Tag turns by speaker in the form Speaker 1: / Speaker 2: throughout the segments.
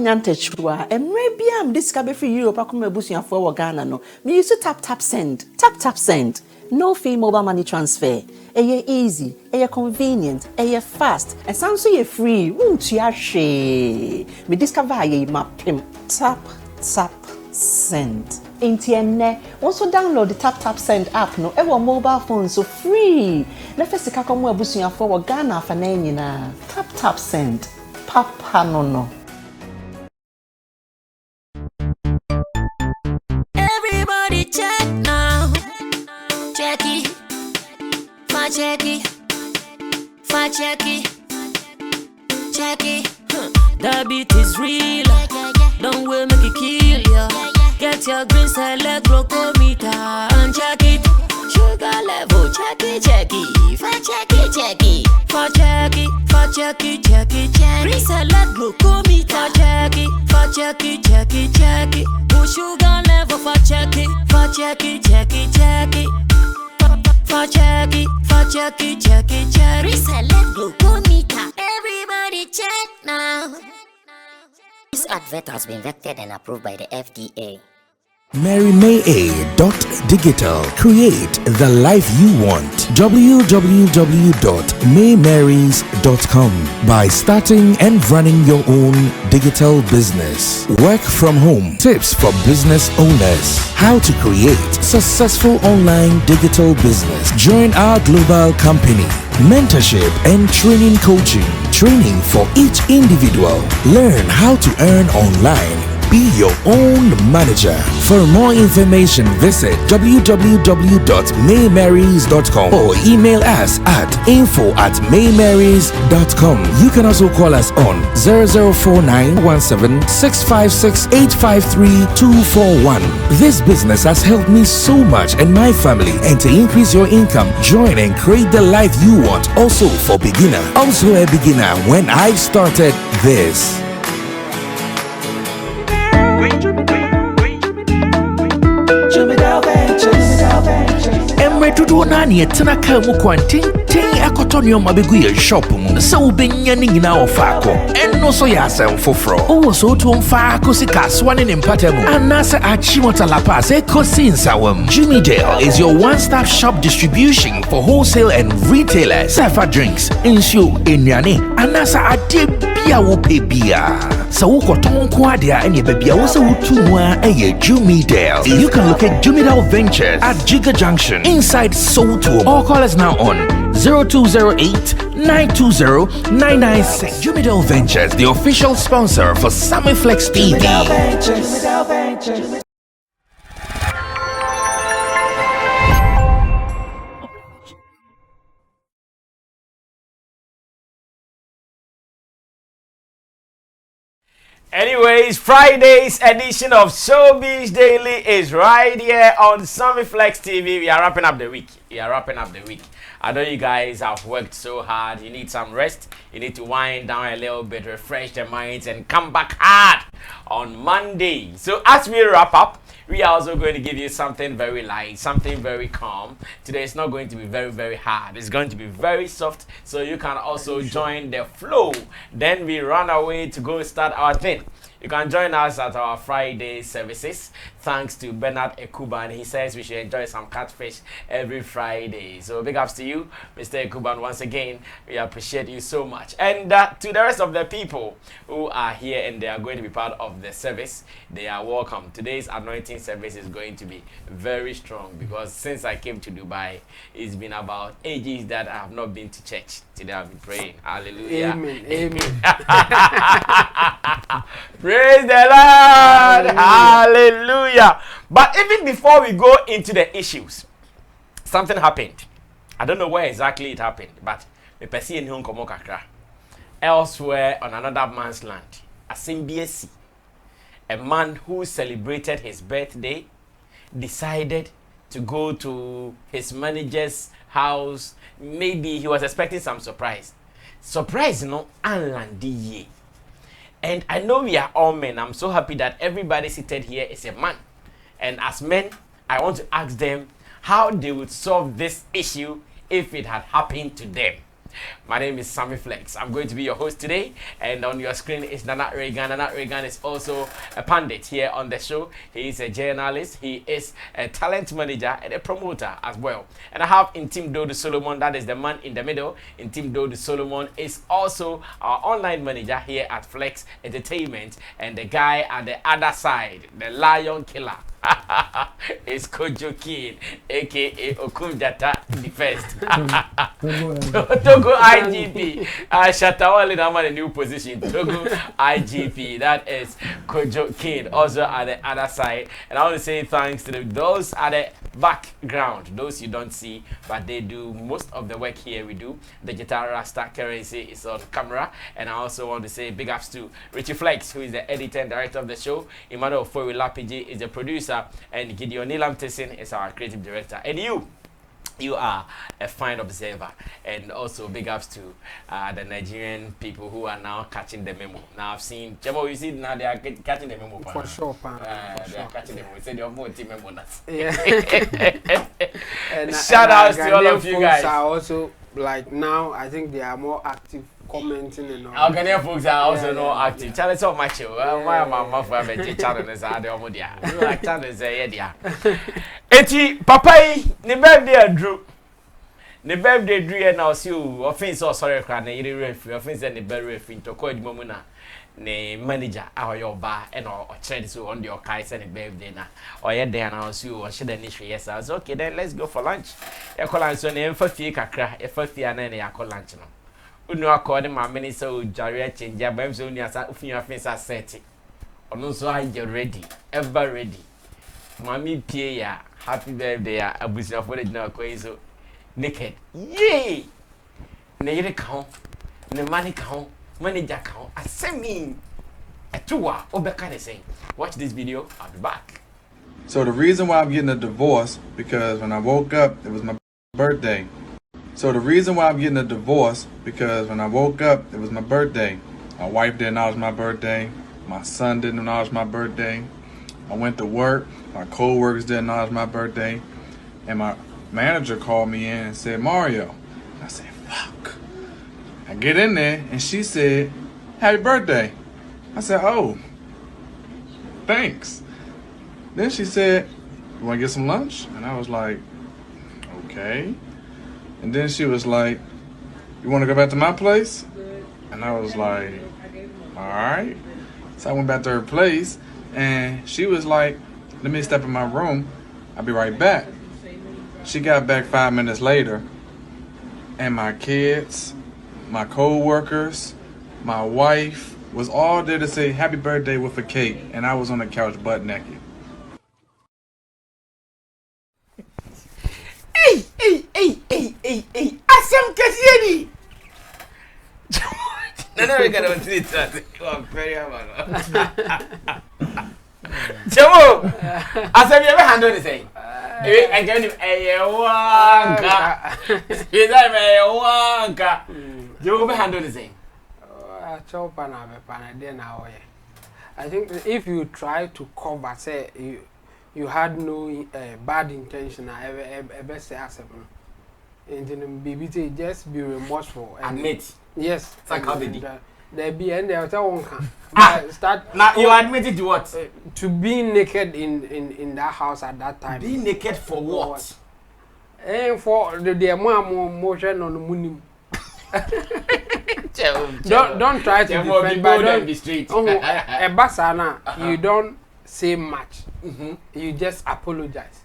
Speaker 1: Nyantechwa maybe am this cabe free Europe akoma ebusuafo for Ghana no me use tap send no fee mobile money transfer easy convenient fast and sounds so free won't you she me discover ye mapim tap send intienne also download the tap send app no ever mobile phone so free na first ka komo ebusuafo for Ghana afa na nyina tap send papa no
Speaker 2: check it. That beat is real. Don't wait, make it kill ya. Get your green select glucometer and check it. Sugar level, check it. Check it. Green select glucometer, check it. Sugar level, check it. Check it. Reselect glucometer. Everybody check now.
Speaker 3: This advert has been vetted and approved by the FDA.
Speaker 4: MaryMay.digital. Create the life you want. www.maymarys.com. By starting and running your own digital business. Work from home. Tips for business owners. How to create successful online digital business. Join our global company. Mentorship and training coaching. Training for each individual. Learn how to earn online. Be your own manager. For more information, visit www.maymarys.com or email us at info@maymarys.com. You can also call us on 004917656853 This business has helped me so much and my family, and to increase your income, join and create the life you want. Also for beginner. Also a beginner when I started this. Emredudu na ne tena ka mu kwanten akotonyo mabegu ye shop mu se ubenya ni nyina ofa akọ enno so ya asem foforo owo so to mfa akosi kaswa ne mpatamu anase achimota la pass ekosi nsawam. Jimmy Dale is your one-stop shop distribution for wholesale and retailers. Safa drinks, insure, enyane anase ade bia wo pebia. So ukoton kwadia enye bebia wo se wutu a eye Jimmy Dale. You can locate Jimmy Dale Ventures at Giga Junction inside Soto, or call us now on 0208-920-996. Jimmy Dale Ventures, the official sponsor for Sammy Flex TV.
Speaker 5: Anyways, Friday's edition of Showbiz Daily is right here on Sammy Flex TV. We are wrapping up the week. I know you guys have worked so hard. You need some rest. You need to wind down a little bit, refresh the minds, and come back hard on Monday. So as we wrap up, we are also going to give you something very light, something very calm. Today it's not going to be very, very hard. It's going to be very soft, so you can also join the flow. Then we run away to go start our thing. You can join us at our Friday services. Thanks to Bernard Ekuban. He says we should enjoy some catfish every Friday. So big ups to you, Mr. Ekuban. Once again, we appreciate you so much. And to the rest of the people who are here and they are going to be part of the service, they are welcome. Today's anointing service is going to be very strong because since I came to Dubai, it's been about ages that I have not been to church. Today I've been praying. Hallelujah.
Speaker 1: Amen.
Speaker 5: Praise the Lord. Hallelujah. But even before we go into the issues, something happened. I don't know where exactly it happened, but me pesi en hon komo kakra. Elsewhere on another man's land, a Simbiesi, a man who celebrated his birthday, decided to go to his manager's house. Maybe he was expecting some surprise. Surprise, no, and and I know we are all men. I'm so happy that everybody seated here is a man. And as men, I want to ask them how they would solve this issue if it had happened to them. My name is Sammy Flex. I'm going to be your host today, and on your screen is Nana Reagan. Nana Reagan is also a pundit here on the show. He is a journalist, he is a talent manager and a promoter as well. And I have Intim Dodo Solomon, that is the man in the middle. Intim Dodo Solomon is also our online manager here at Flex Entertainment, and the guy at the other side, the lion killer, is Kojo Kid, aka Okumjata the first. Togo IGP. Shatawale Nama, the new position. Togo IGP. That is Kojo Kid, also at the other side. And I want to say thanks to those at the background, those you don't see, but they do most of the work here. We do. Digital Rasta Currency is on camera. And I also want to say big ups to Richie Flex, who is the editor and director of the show. Emmanuel Foy Lapiji is the producer. And Gideon Nilam Tessin is our creative director. And you are a fine observer. And also big ups to the Nigerian people who are now catching the memo. Now I've seen, Jamo, you see now they are catching the memo.
Speaker 6: For sure,
Speaker 5: they are catching the memo. They said they are more team memo.
Speaker 6: Yeah. And
Speaker 5: shout outs to all of you guys.
Speaker 6: Are also, like now, I think they are more active commenting and all.
Speaker 5: Our Ghanaian folks are also not active. Channel so much. My mama for a channel is out there. Like channel is yeah. Eti papa ni birthday drew. The birthday drew and now see you offense or sorry cry na yiri refi offense and the birthday refi to call the momuna ne manager our your bar and or trade so on your kai and the birthday na or yeah there now see you or should any yes I was okay then let's go for lunch. Ya call lunch on the fie kakra e fie na ya call lunch no. Unu akọ my many so jare change ya bam so ni asa ufin offense set. Ono so I ready ever ready. Mami pie ya happy birthday ya abusia for the na ko so naked. Yay! Ne yere count, ne money count, manager count. I send me a tour over kind of saying. Watch this video, I'll be back.
Speaker 7: So the reason why I'm getting a divorce, because when I woke up, it was my birthday. So the reason why I'm getting a divorce, because when I woke up, it was my birthday. My wife didn't know it was my birthday. My son didn't know it was my birthday. I went to work. My co-workers didn't know it was my birthday. And my manager called me in and said, Mario. I said, fuck. I get in there and she said, happy birthday. I said, oh, thanks. Then she said, you want to get some lunch? And I was like, okay. And then she was like, you want to go back to my place? And I was like, all right. So I went back to her place and she was like, let me step in my room. I'll be right back. She got back 5 minutes later, and my kids, my co-workers, my wife was all there to say happy birthday with a cake, and I was on the couch butt naked.
Speaker 5: Hey! Asem Kasieni! No, we got to see that. Oh, very hard. Jamo! Asem, you ever handled the same? I gave him a wanka. Is that a wanka? You ever handle the same?
Speaker 6: I think if you try to cover, say you had no bad intention, I ever say as and then just be remorseful.
Speaker 5: Admit.
Speaker 6: Yes.
Speaker 5: It's like how they did.
Speaker 6: They be and they start.
Speaker 5: Now you admitted to what?
Speaker 6: To be naked in that house at that time.
Speaker 5: Be naked for what?
Speaker 6: And for the motion on the moon. Don't try to defend, but don't be straight. A basana, you don't say much. You just apologize.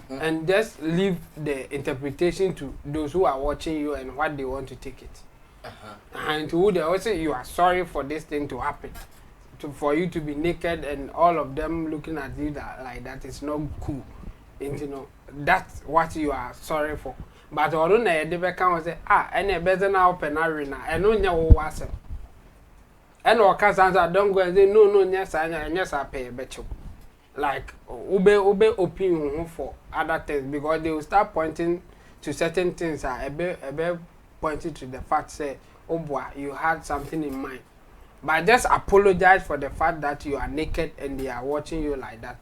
Speaker 6: And just leave the interpretation to those who are watching you and what they want to take it. And to who they also you are sorry for this thing to happen, for you to be naked and all of them looking at you like that is not cool. And you know that's what you are sorry for. But I don't know they can say any better now open arena and no nya wo wasem. And or can don't go and say no yes I pay bet you. like ube open for other things because they will start pointing to certain things ebe pointing to the fact say oh boy you had something in mind, but just apologize for the fact that you are naked and they are watching you like that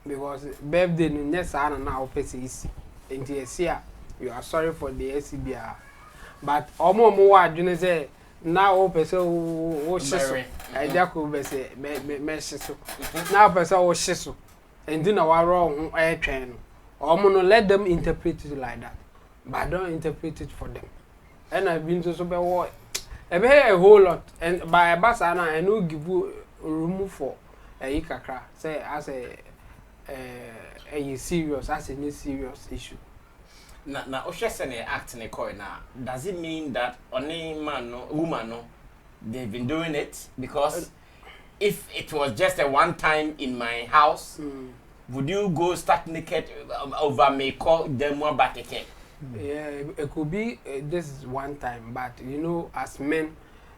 Speaker 6: because birthday no nyesa na opese isi enti esia you are sorry for the SCBR but omo wa adwene say na opese o shiso ejako be say me shiso na opese o shiso enti na wa ro ho etwen no omo no let them interpret it like that but don't interpret it for them and I've been to so be what a whole lot and by a basana I no give you room for a kakra say as a serious as a serious issue.
Speaker 5: Na Oshesene act in a coin now. Does it mean that only man no woman no they've been doing it? Because if it was just a one time in my house, would you go start naked over me call them one back again?
Speaker 6: Yeah, it could be this is one time, but you know, as men,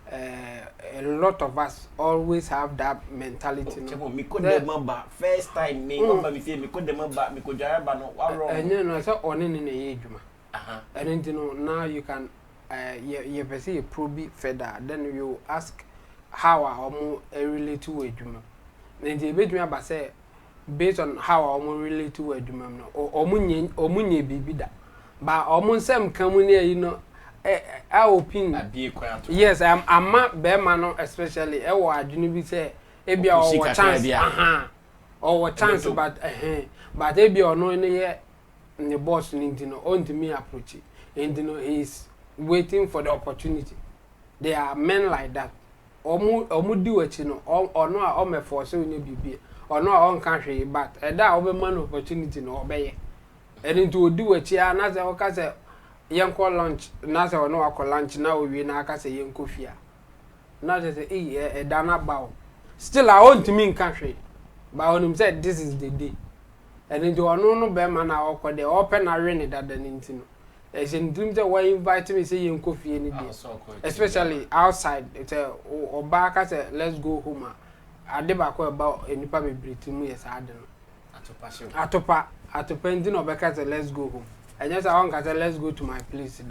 Speaker 6: a lot of us always have that mentality.
Speaker 5: Me could remember first time me remember me say me could remember me could remember no what wrong.
Speaker 6: And you know, so on in the age, and then you know now you can you perceive a probe further. Then you ask how I relate to a juma. Then the bedroom about say based on how I relate to a juma or munye baby that. But almost some community, you know, our opinion. Yes, I'm not Bermano, especially. I didn't say, maybe our chance, or chance, but maybe or no, in the boss, you know, on to me approach it, and you know, he's waiting for the opportunity. There are men like that. Or do it, you know, or no, or me for so you be, or no, own country, but that over man opportunity, no obey. And into do it here, na say oka say yen call lunch, na say no akọ lunch na we na aka say yen coffee. Na say e dana bawo. Still I want to mean country. But when him said this is the day. And into no be man na okọ dey open na rain that den into no. E say dream say why invite me say yen coffee any day. Especially outside. It's oba aka say let's go home. Ade ba ko about enipa bebre timu yes ade no. Atopa ending of Becca let's go home. And yes, I want to say let's go to my place.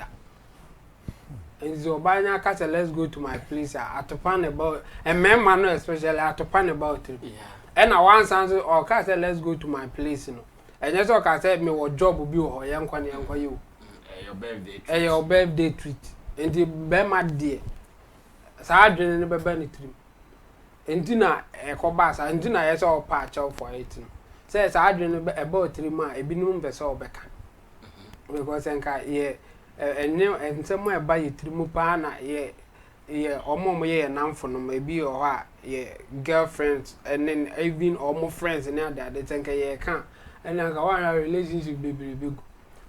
Speaker 6: And so Banya Casa let's go to my place. I to pan about and men man especially I to pan about it. Yeah. And I want answer or Casa let's go to my place, you know. And yes, I say me what job will be or young for you.
Speaker 5: Your birthday treat.
Speaker 6: Your birthday treat. And the Bema dear. So I didn't never benefit. And dinner a cobas and dinner is all patch out for it. Says I didn't about 3 months, a binum vessel back. Because and somewhere buy a trimupana, or more year now for no maybe or girlfriends, and then even or more friends and that they think I can't. And I go on a relationship be big.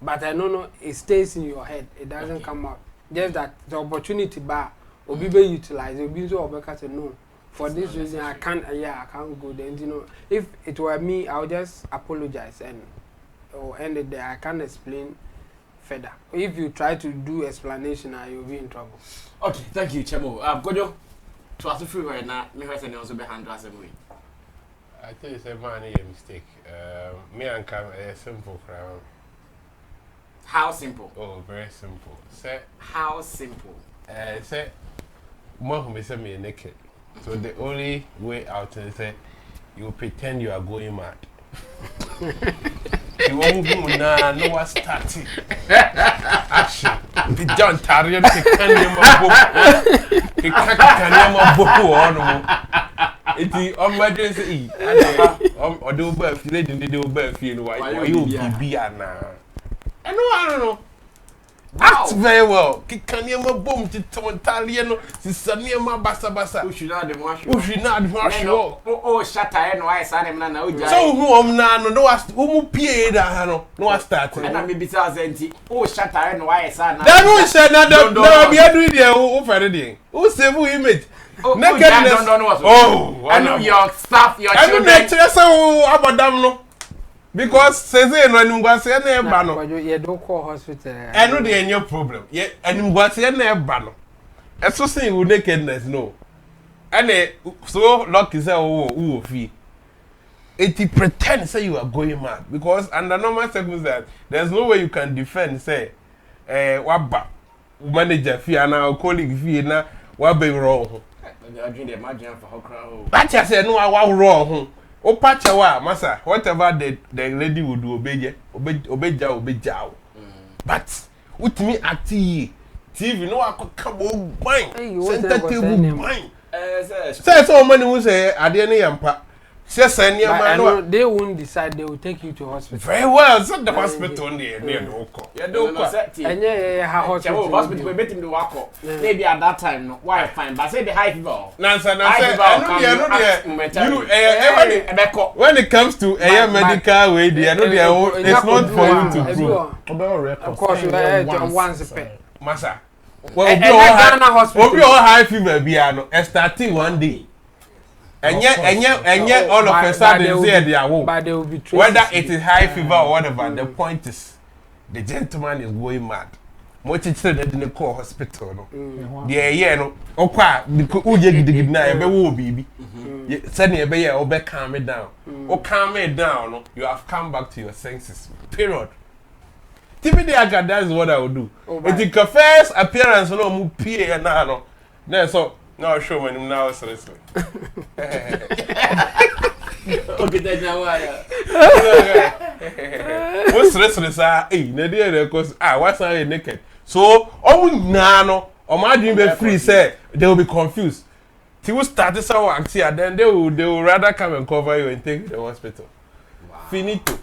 Speaker 6: But I know it stays in your head, it doesn't come out. Just that the opportunity bar will be utilized, will be so because no. For this reason, I can't go there. You know, if it were me, I'll just apologize and end it there. I can't explain further. If you try to do explanation, you'll be in trouble.
Speaker 5: Okay, thank you, Chemo. Gojo, to ask free right now, me person also behind us anyway.
Speaker 8: I think it's a mistake. Me and Kwame a simple crowd.
Speaker 5: How simple?
Speaker 8: Oh, very simple. Say
Speaker 5: how simple?
Speaker 8: Say more who say me naked. So the only way out is say you pretend you are going mad. You won't go now, no one starting. Action. The John Tarrier can it's on my dress. Or do birth, they didn't do birth, you know, why you be now. I don't know. Act very well. Kikanyama boom to Italiano, Sisaniama Basa. Who should not wash.
Speaker 5: Oh, shut up, no, I said him now.
Speaker 8: So, who no, who paid no start.
Speaker 5: And I may be Zenti. Oh, shut up, no, I said
Speaker 8: that. Who said that? No, we are doing there. Who for anything? Who said who image?
Speaker 5: Nakedness. Oh, I know your staff, your children.
Speaker 8: I don't know, so about them, no. Because says no ngwase na eba no
Speaker 6: you don't call hospital
Speaker 8: no dey any problem ye ngwase na eba no eso say you nakedness no and so lucky say wo fi it pretend say you are going mad because under normal circumstances there's no way you can defend say waba manager fee na colleague fee na wabe wrong. That just say no wa wrong. O pacha wa masa whatever the lady would do obeja. But with me at TV no akokabo wine center table wine. Say so many who say ade ne yampa.
Speaker 6: They won't decide, they will take you to hospital.
Speaker 8: Very well, so the hospital near Oko.
Speaker 5: Hospital, we bet him to walk. Maybe at that time, no, why fine, but say the high fever.
Speaker 8: When it comes to a medical way, it's not for you to prove.
Speaker 6: Of course, you have once a pay.
Speaker 8: Massa. Well, we all high fever, piano, and starting one day. And yet, all of a sudden, they will be whether it is high fever or whatever, the point is, the gentleman is going mad. Much it said in the core hospital. Yeah, no, okay, the baby. Suddenly, a baby, or back calm it down. Or calm it down, you have come back to your senses. Period. Typically, that is what I would do. It is the first appearance, no, move P and now. Then so. No, show me now, seriously.
Speaker 5: Okay, then now,
Speaker 8: what's restless? Nadia, because what's I naked? So, no, my dream be free, say they will be confused. Till we start this hour, then they will rather come and cover you and take you to the hospital. Wow. Finito.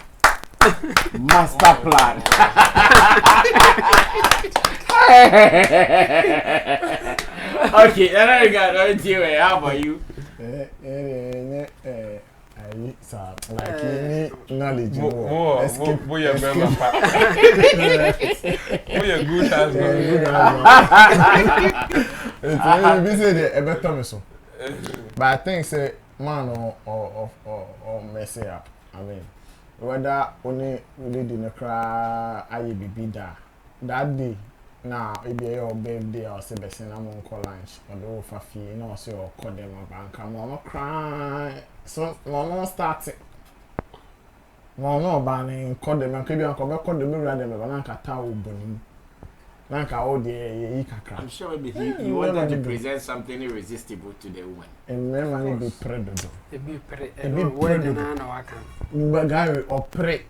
Speaker 5: Master plan. Okay, then I got no how about you?
Speaker 9: Like any knowledge.
Speaker 8: More your member. More your good husband.
Speaker 9: It's only busy the but I think say man or mess up. I mean, whether only we did not cry, I be that day. Now, maybe your birthday or say I'm on call lunch or the offer fee, you know, so you'll call them a bank. I'm not crying. So, I'm starting. No, banning, call them and maybe I'll call them rather than a towel boning. Like all the
Speaker 5: I'm sure maybe you wanted to present something irresistible to the woman.
Speaker 9: And men be predator.
Speaker 6: It be predator.
Speaker 9: But guy or prey.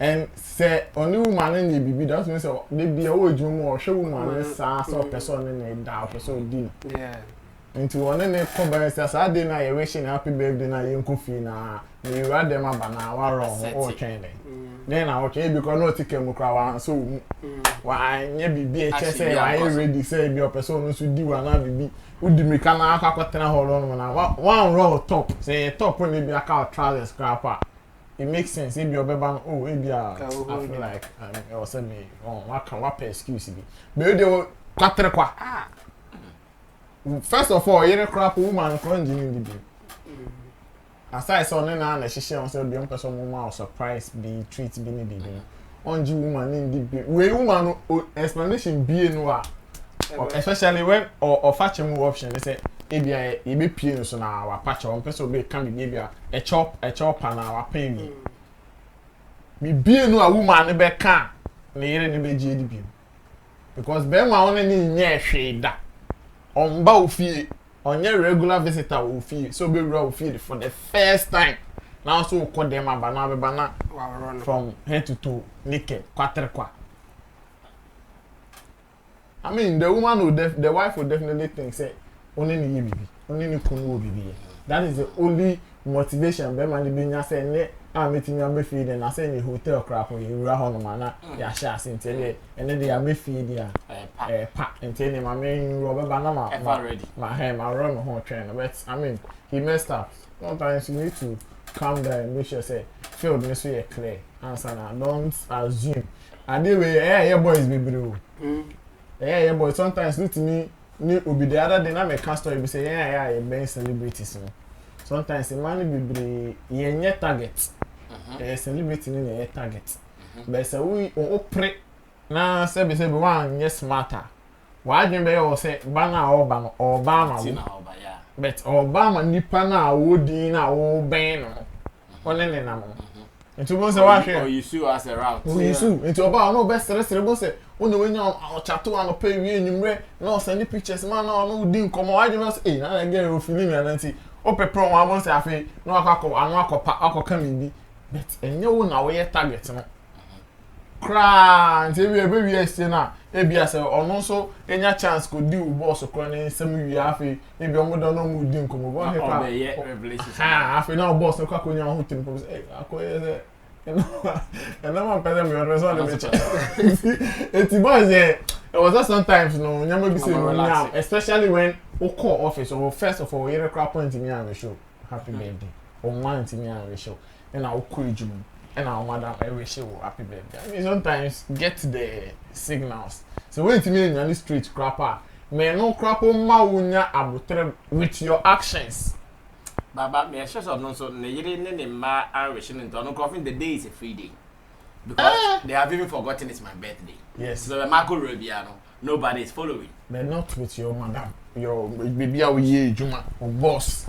Speaker 9: And say only woman in the baby that means they be always do more show woman sa so person in the person din.
Speaker 6: Yeah.
Speaker 9: Into one in the cover says I did not wishing happy birthday na yin coffee na you read them about na wrong or training. Then I okay because no ticket mo kra so why nye bibi say I ready say your person no should do na bibi udi me kana akakotena holo na one row top say top when be aka trousers scrapper. It makes sense. If you're maybe I feel like or send me what excuse me. Maybe they will first of all, you're a crap woman in the as I saw Nana, she said, the young person woman surprise be treat be baby. On you woman in the way woman explanation being what especially when or fashion option they say maybe I be paying so now our patch on person be can be maybe a chop and our pay me. Me being a woman be can near any be GDP. Because Ben wa only near shade that on bow fee on your regular visitor will fee so be real fee for the first time. Now so call them a banana from head to toe naked quarter. I mean, the woman would the wife would definitely think, say, only ni baby, only ni kunu baby. That is the only motivation. Be man be nya say, ne, I'm meeting you me feed and I say in hotel crap when you run on man, ya share since and then they are me feed ya, pack and tell him, I mean, Robert Banama,
Speaker 5: ready.
Speaker 9: My hair, my run my whole train. But I mean, he messed up. Sometimes you need to calm down and make sure say, feel this way clear. Answer now, don't assume. And the way, your boys be blue. Yeah, but sometimes look to me, be the other day, I'm a customer, you say, yeah, being celebrities. Sometimes the money be the target. Celebrity in the target. But so we operate now, say, one, yes, matter. Why do you say, Obama? But Obama, Nipana, would in our old ban. onene na mo nti bo se wa hwe
Speaker 5: or you sue us around
Speaker 9: you sue nti oba no be sere bo se wona wenya o chato an pay wi enimre na o send pictures man na no di nkomo wa je say na get o feeling na nti o pepro wa mo se afi na akọ bi but enye wo na wo ye target no kra nti ebe ese na ebia se ono so enya chance ko di u boss ko na nsem wi afi ebi omo do no mu di nkomo bo he pa ha afi na boss ko akonya ho tim ko say akoye and no one person me reason the mecha it was just sometimes no nyama bi say no especially when we call office or first of all you crap point me and show happy birthday or one to me and show and I will call you and our madam every show happy birthday. I mean sometimes get the signals so when to me in the street crapper me no crap ma wunya abutre with your actions.
Speaker 5: Baba, me assure so no so ne yire ne ma anwehye into no coffin the day is a free day because they have even forgotten it's my birthday.
Speaker 9: Yes.
Speaker 5: So the Marco Rubiano, nobody is following.
Speaker 9: But not with your madam, your baby our ye Juma or boss.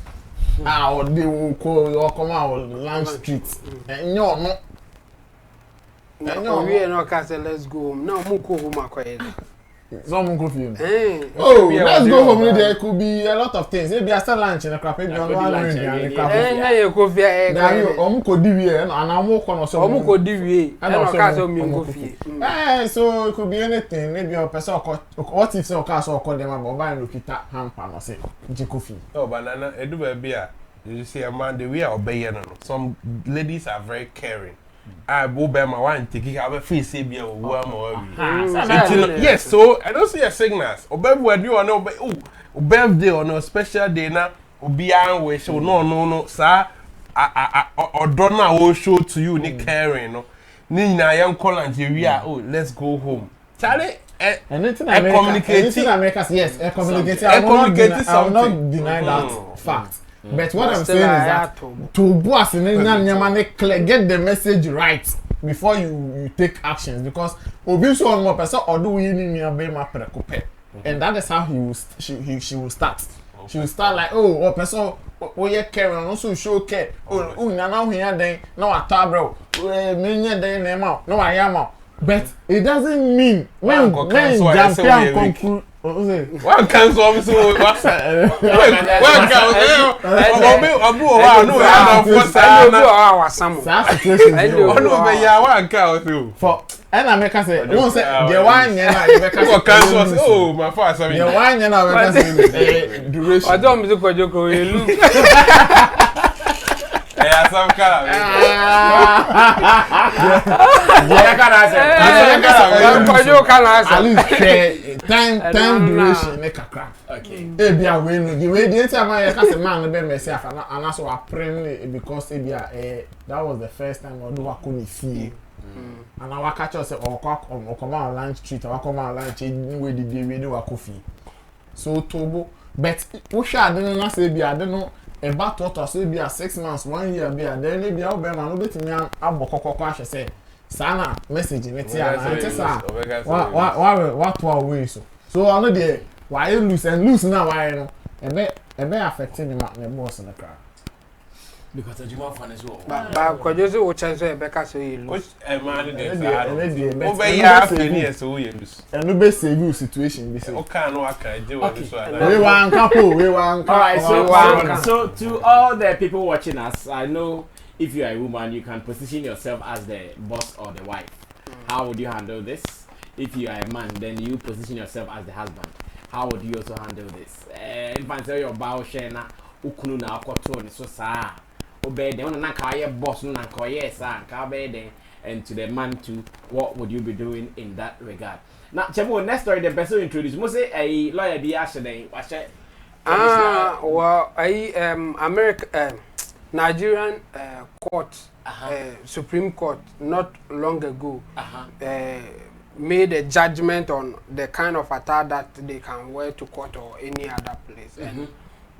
Speaker 9: Or they will call or come out Land Street. And no,
Speaker 6: we are not castle. Let's go. No, muko home.
Speaker 9: Some confused. Oh, let's go home. There could be a lot of things. Maybe I start lunch in a crappy beyond one and a crappy. Could be and I'm more so so it could be anything. Maybe a person what if so cast or call them about buying Lukita hamper or say coffee.
Speaker 8: Oh, banana, I do a beer. You see a man, the way I obey. Some ladies are very caring. I go by my one take have a face say be a warm or yes, so I don't see a signals. Obey what you are no birthday or no special day now obi an we show no sir or donna will show to you ni caring no ni na yan call and we are let's go home Charlie
Speaker 9: anything I America yes I will not deny that fact. But what I'm saying is that to boss and get the message right before you take actions because obviously one more person or do you need me and that is how she will start. She will start like person you care and also show care now here then no atta bro no I am but it doesn't mean when jump conclude one can so one for and I make say one say the one
Speaker 8: oh my father
Speaker 9: the one duration
Speaker 6: I don't miss Kojoko you look
Speaker 8: some kind
Speaker 9: at least time duration make a crack. Okay. Be a win. The way the time I cast a man be myself and also I pray because that was the first time I do I couldn't see. And I catch us or come on lunch treat or come on lunch way the day we do a coffee. So Tobo, but push I didn't say be I don't know. About what say be 6 months, 1 year be then maybe I'll be man bit me abokoko kwashe say sana message me tia na ntesa what way so I know the why you lose now why no ebe affecting me boss na kra
Speaker 5: because the Juma fan is well
Speaker 6: ba Kojo so chance e beka so you lose
Speaker 8: man dey over here finish so you lose
Speaker 9: and no be save situation be say
Speaker 8: okay no aka dey
Speaker 9: we wan couple we wan
Speaker 5: alright so to all the people watching us I know if you are a woman you can position yourself as the boss or the wife. How would you handle this? If you are a man then you position yourself as the husband. How would you also handle this? If I say your bow share na ukunu na akoto ni so sa obey them na ka boss na ka sa ka be and to the man too, what would you be doing in that regard? Now Chemo, next story the person introduce mo say a lawyer be actually
Speaker 6: well American Nigerian court Supreme Court not long ago made a judgment on the kind of attire that they can wear to court or any other place. And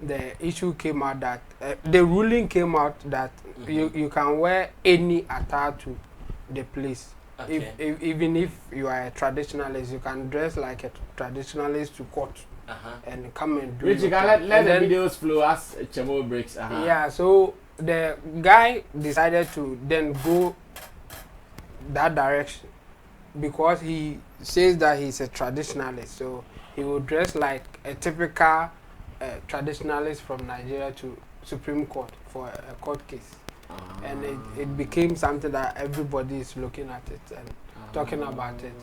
Speaker 6: the issue came out that the ruling came out that you can wear any attire to the place. Okay. Even if you are a traditionalist, you can dress like a traditionalist to court and come and do
Speaker 5: it. You can let the videos flow as Chemo breaks.
Speaker 6: Yeah, so the guy decided to then go that direction because he says that he's a traditionalist, so he would dress like a typical traditionalist from Nigeria to Supreme Court for a court case. And it became something that everybody is looking at it and talking about it.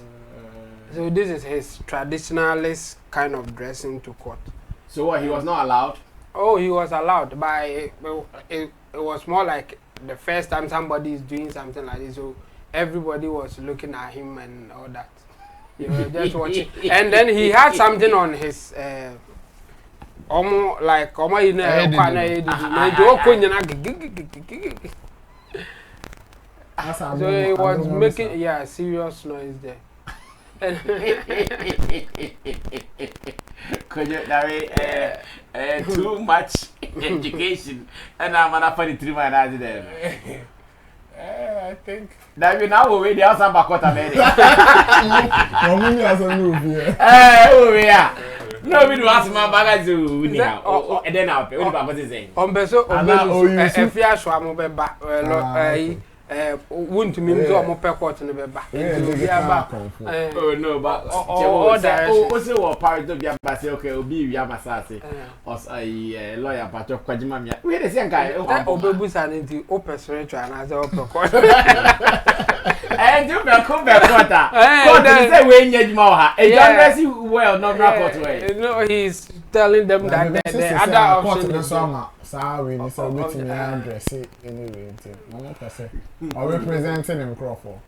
Speaker 6: So this is his traditionalist kind of dressing to court.
Speaker 5: So what, he was not allowed?
Speaker 6: Oh, he was allowed, but it was more like the first time somebody is doing something like this, so everybody was looking at him and all that. You were just watching. And then he had something on his almost like so he was making serious noise there.
Speaker 5: Could you too much education and I'm an funny 3 man there.
Speaker 8: I think
Speaker 5: that we now will wait the outside back what America. Oh yeah. No, we do ask my bagage to now. And then I'll pay. What about this thing?
Speaker 6: If you are swam over back, wouldn't mean to more court in the back.
Speaker 5: Oh no, but also what part of your bassy, okay, will be Yamasasi or a lawyer, but of Kwajimamia. We're the same guy.
Speaker 6: Obus and into open surrender and as open court.
Speaker 5: And you can come back quarter. Say when you moha. A young person well, not record way.
Speaker 6: No, he's telling them that the other option is
Speaker 9: sorry, this is waiting to address it anyway. Or representing him Crawford.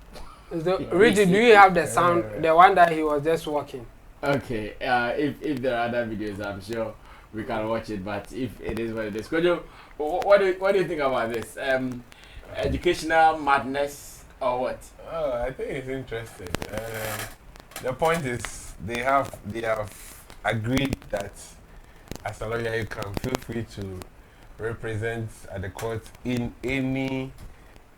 Speaker 6: Richie, do you have the sound, the one that he was just walking?
Speaker 5: Okay, if there are other videos, I'm sure we can watch it. But if it is what it is, what do you think about this? Educational madness or what?
Speaker 8: Oh, I think it's interesting. The point is they have agreed that as a lawyer you can feel free to represent at the court in any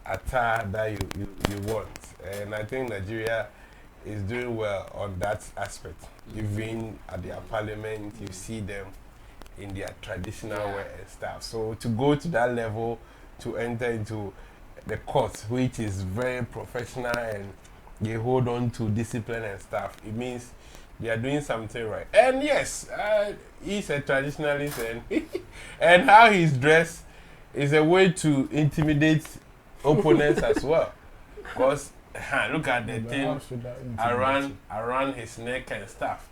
Speaker 8: attire that you want, and I think Nigeria is doing well on that aspect. Even at their parliament, you see them in their traditional wear and stuff. So to go to that level, to enter into the court, which is very professional and they hold on to discipline and stuff, it means they are doing something right. And yes, he's a traditionalist, and how he's dressed is a way to intimidate opponents as well. Because look at the thing around his neck and stuff.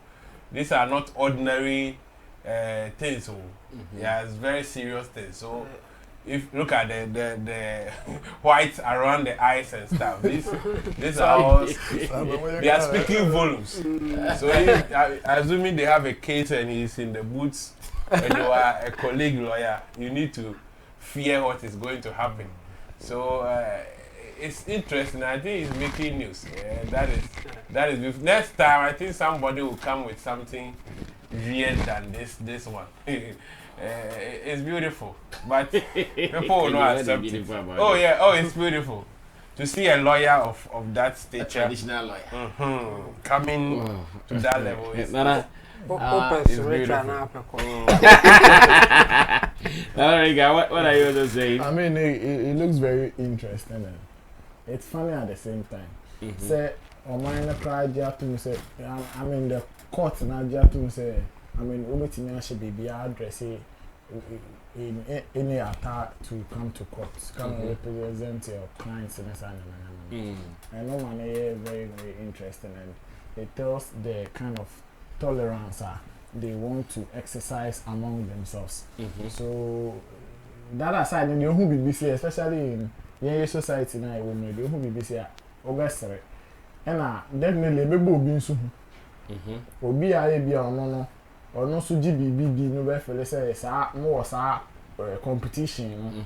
Speaker 8: These are not ordinary things. So yeah, it's very serious things. So if look at the white around the eyes and stuff, these are all they are speaking volumes. So assuming they have a case and he's in the boots and you are a colleague lawyer, you need to fear what is going to happen. So it's interesting. I think it's making news. That is next time I think somebody will come with something weird than this one. It's beautiful, but people will not accept it. Oh yeah, it's beautiful to see a lawyer of that stature, a
Speaker 5: traditional lawyer,
Speaker 8: coming to that level. It's beautiful.
Speaker 5: What are you saying?
Speaker 9: I mean, it looks very interesting and it's funny at the same time. Say, Omar cried to me say, I mean the court now to me say, I mean, Umetimi should be address in any attack to come to court, come and represent your clients in a I know one very, very interesting, and it tells the kind of tolerance they want to exercise among themselves. So that aside, in your who be especially in your society now, you will who be busy August, and definitely maybe be soon. Obi a be on or no so GBB no be feel say more competition,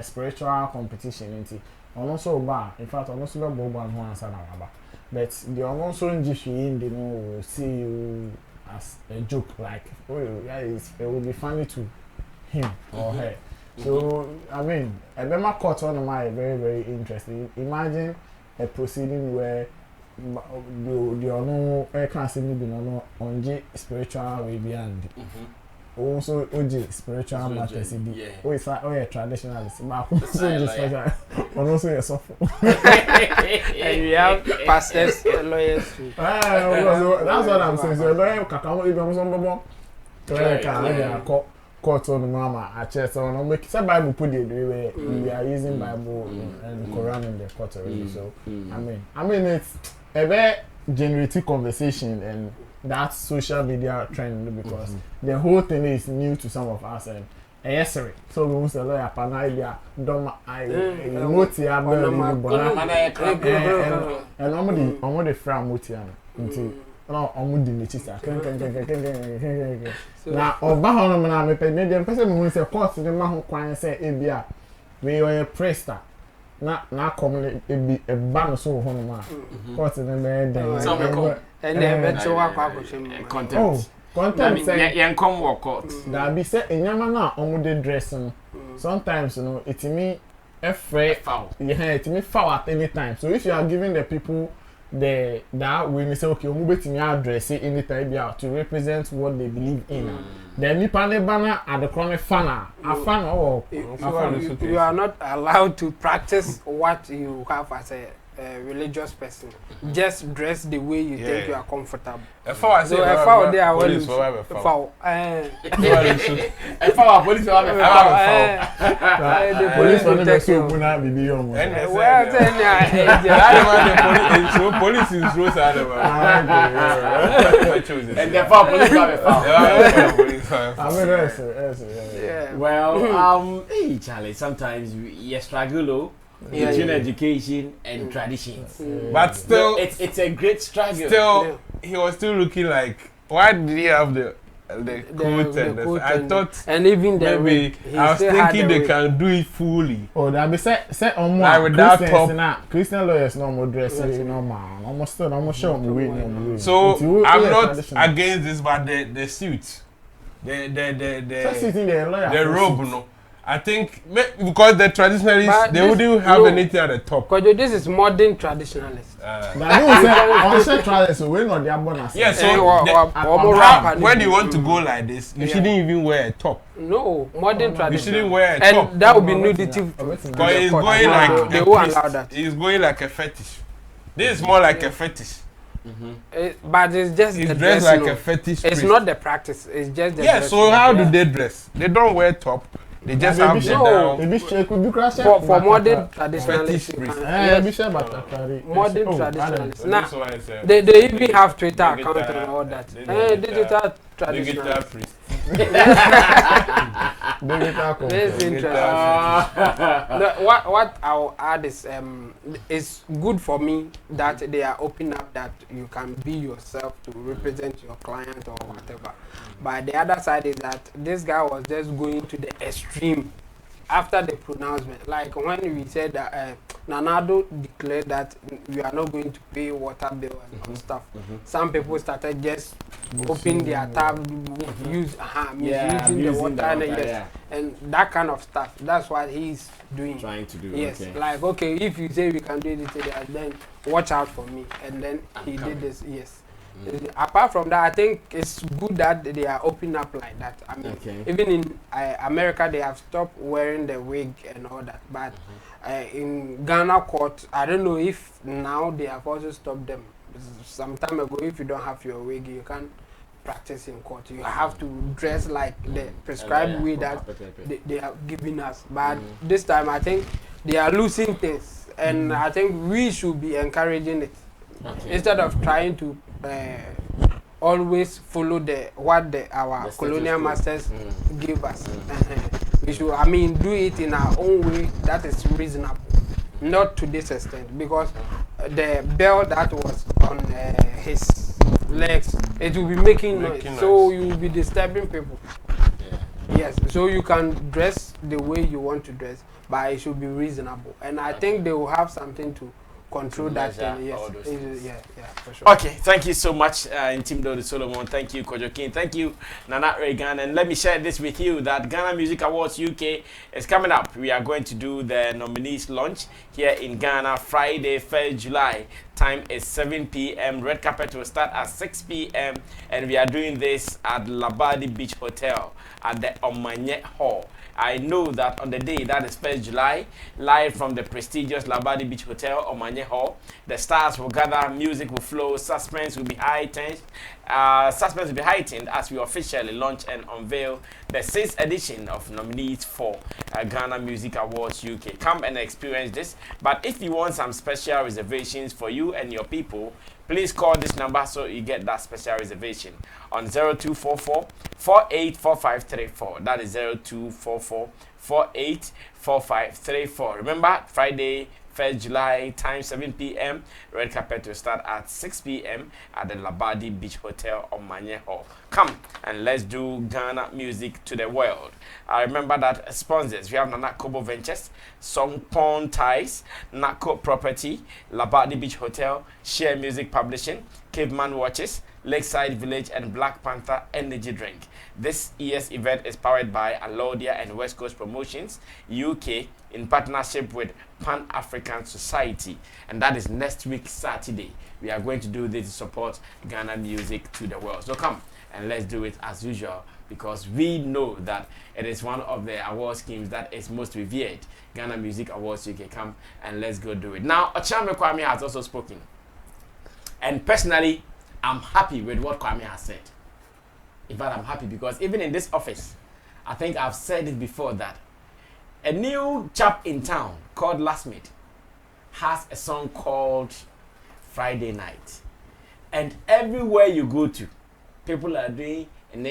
Speaker 9: spiritual competition nti ono so ba in fact ono so be bo ho answer na ba, but the ono so nji in the no will see you as a joke, like it will be funny to him or her. So I mean Ebema court one my very, very interesting. Imagine a proceeding where the no class maybe no on spiritual way beyond also OG spiritual matters in the is a traditionalist but also special and also a soft
Speaker 6: and we have pastors lawyers too.
Speaker 9: That's what I'm saying. So lawyer kaka even some court on mama at church so no make some Bible put it where we are using Bible and Quran in the court already. So I mean it's a very generative conversation and that's social media trend because the whole thing is new to some of us and yes so we want to lawyer panaidia dom I motia and omodi from motia nti no omudi mechisa na oba hono na me pe ne dem pese me hu se court ne ma ho kwan se ebia we are priester na come e ba no so hono ma court ne me dem
Speaker 6: and eventually akwa
Speaker 5: content.
Speaker 9: Content
Speaker 5: say come work court.
Speaker 9: That be say enyama na omude dress no. Sometimes you know it me foul. Yeah, it me foul at any time. So if you are giving the people that when they say okay, omu betimi address it anytime be out to represent what they believe in. Then me pane bana at the corner fan
Speaker 6: you are not allowed to practice what you have as a religious person. Just dress the way you think you are comfortable.
Speaker 8: Police
Speaker 5: Well, hey Charlie, sometimes you struggle between education and traditions.
Speaker 8: But still,
Speaker 5: it's a great struggle.
Speaker 8: Still, he was still looking like, why did he have the coat and the I thought,
Speaker 6: and even
Speaker 8: maybe I was thinking they can do it fully.
Speaker 9: Oh, that be say on more
Speaker 8: without top.
Speaker 9: Christian lawyers no more dressing, no man. Almost show me way.
Speaker 8: So I'm not against this, but the suit, the robe, no. I think because the traditionalists they wouldn't have anything at the top.
Speaker 6: Because this is modern traditionalists.
Speaker 8: Yeah, so when you want to go like this, you shouldn't even wear a top.
Speaker 6: No, modern tradition.
Speaker 8: You shouldn't wear a top.
Speaker 6: And that would be nudity.
Speaker 8: Because it's going like
Speaker 6: they won't allow that.
Speaker 8: It's going like a fetish. This is more like a fetish.
Speaker 6: But it's just
Speaker 8: it's
Speaker 6: the
Speaker 8: dress
Speaker 6: dress,
Speaker 8: like a fetish.
Speaker 6: It's not the practice. It's just the dress.
Speaker 8: So how do they dress? They don't wear top. They just have the down.
Speaker 6: For modern traditionalists. Modern traditionalists. Now, they even have Twitter account and all that. Digital traditionalists. That's interesting. What I'll add is it's good for me that they are open up that you can be yourself to represent your client or whatever. But the other side is that this guy was just going to the extreme after the pronouncement. Like when we said that Nanado declared that we are not going to pay water bill and stuff. Some people started just opening their tab, using the water, and that kind of stuff. That's what he's doing.
Speaker 5: Trying to do.
Speaker 6: Yes, like okay, if you say we can do this, then watch out for me. And then he did this. Yes. Apart from that, I think it's good that they are opening up like that. I mean, even in America, they have stopped wearing the wig and all that. But in Ghana court, I don't know if now they have also stopped them. Some time ago, if you don't have your wig, you can't practice in court. You have to dress like the prescribed way that they are giving us. But this time, I think they are losing things. And I think we should be encouraging it. Instead of trying to always follow our colonial masters give us. We should, I mean, do it in our own way that is reasonable, not to this extent, because the bell that was on his legs, it will be making noise, so you will be disturbing people. Yes, so you can dress the way you want to dress, but it should be reasonable, and I think they will have something to control that thing. Yes, for sure.
Speaker 5: Okay, thank you so much, Intimdo Solomon. Thank you, Kojo King. Thank you, Nana Reagan. And let me share this with you that Ghana Music Awards UK is coming up. We are going to do the nominees launch here in Ghana Friday, 1st July Time is 7 p.m. Red carpet will start at 6 p.m. And we are doing this at Labadi Beach Hotel at the Omanye Hall. I know that on the day, that is 1st July, live from the prestigious Labadi Beach Hotel, Omanye Hall, the stars will gather, music will flow, suspense will be heightened. Suspense will be heightened as we officially launch and unveil the 6th edition of nominees for Ghana Music Awards UK. Come and experience this. But if you want some special reservations for you and your people, please call this number so you get that special reservation on 0244 484534. That is 0244 484534. Remember, Friday, 1st July, time 7 p.m. Red carpet will start at 6 p.m. at the Labadi Beach Hotel on Manye Hall. Come and let's do Ghana music to the world. I remember that sponsors, we have Nana Kobo Ventures, Songpon Ties, Nako Property, Labadi Beach Hotel, Share Music Publishing, Caveman Watches, Lakeside Village, and Black Panther Energy Drink. This year's event is powered by Alodia and West Coast Promotions UK in partnership with Pan-African Society, and that is next week Saturday. We are going to do this to support Ghana music to the world. So come and let's do it as usual, because we know that it is one of the award schemes that is most revered. Ghana Music Awards UK. Come and let's go do it. Now, Okyeame Kwame has also spoken, and personally, I'm happy with what Kwame has said. In fact, I'm happy because even in this office, I think I've said it before that a new chap in town called Lasmid has a song called Friday Night. And everywhere you go to, people are doing in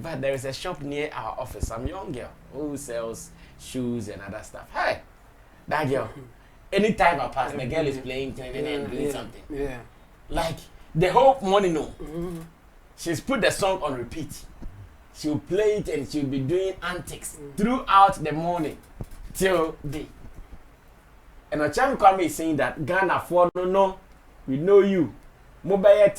Speaker 5: fact, there is a shop near our office, some young girl who sells shoes and other stuff. Hey, that girl, anytime I pass, the girl is playing doing something.
Speaker 6: Yeah.
Speaker 5: Like the whole morning, no. She's put the song on repeat. She'll play it and she'll be doing antics throughout the morning till day. And Okyeame Kwame is saying that Ghana for no, we know you. Mobile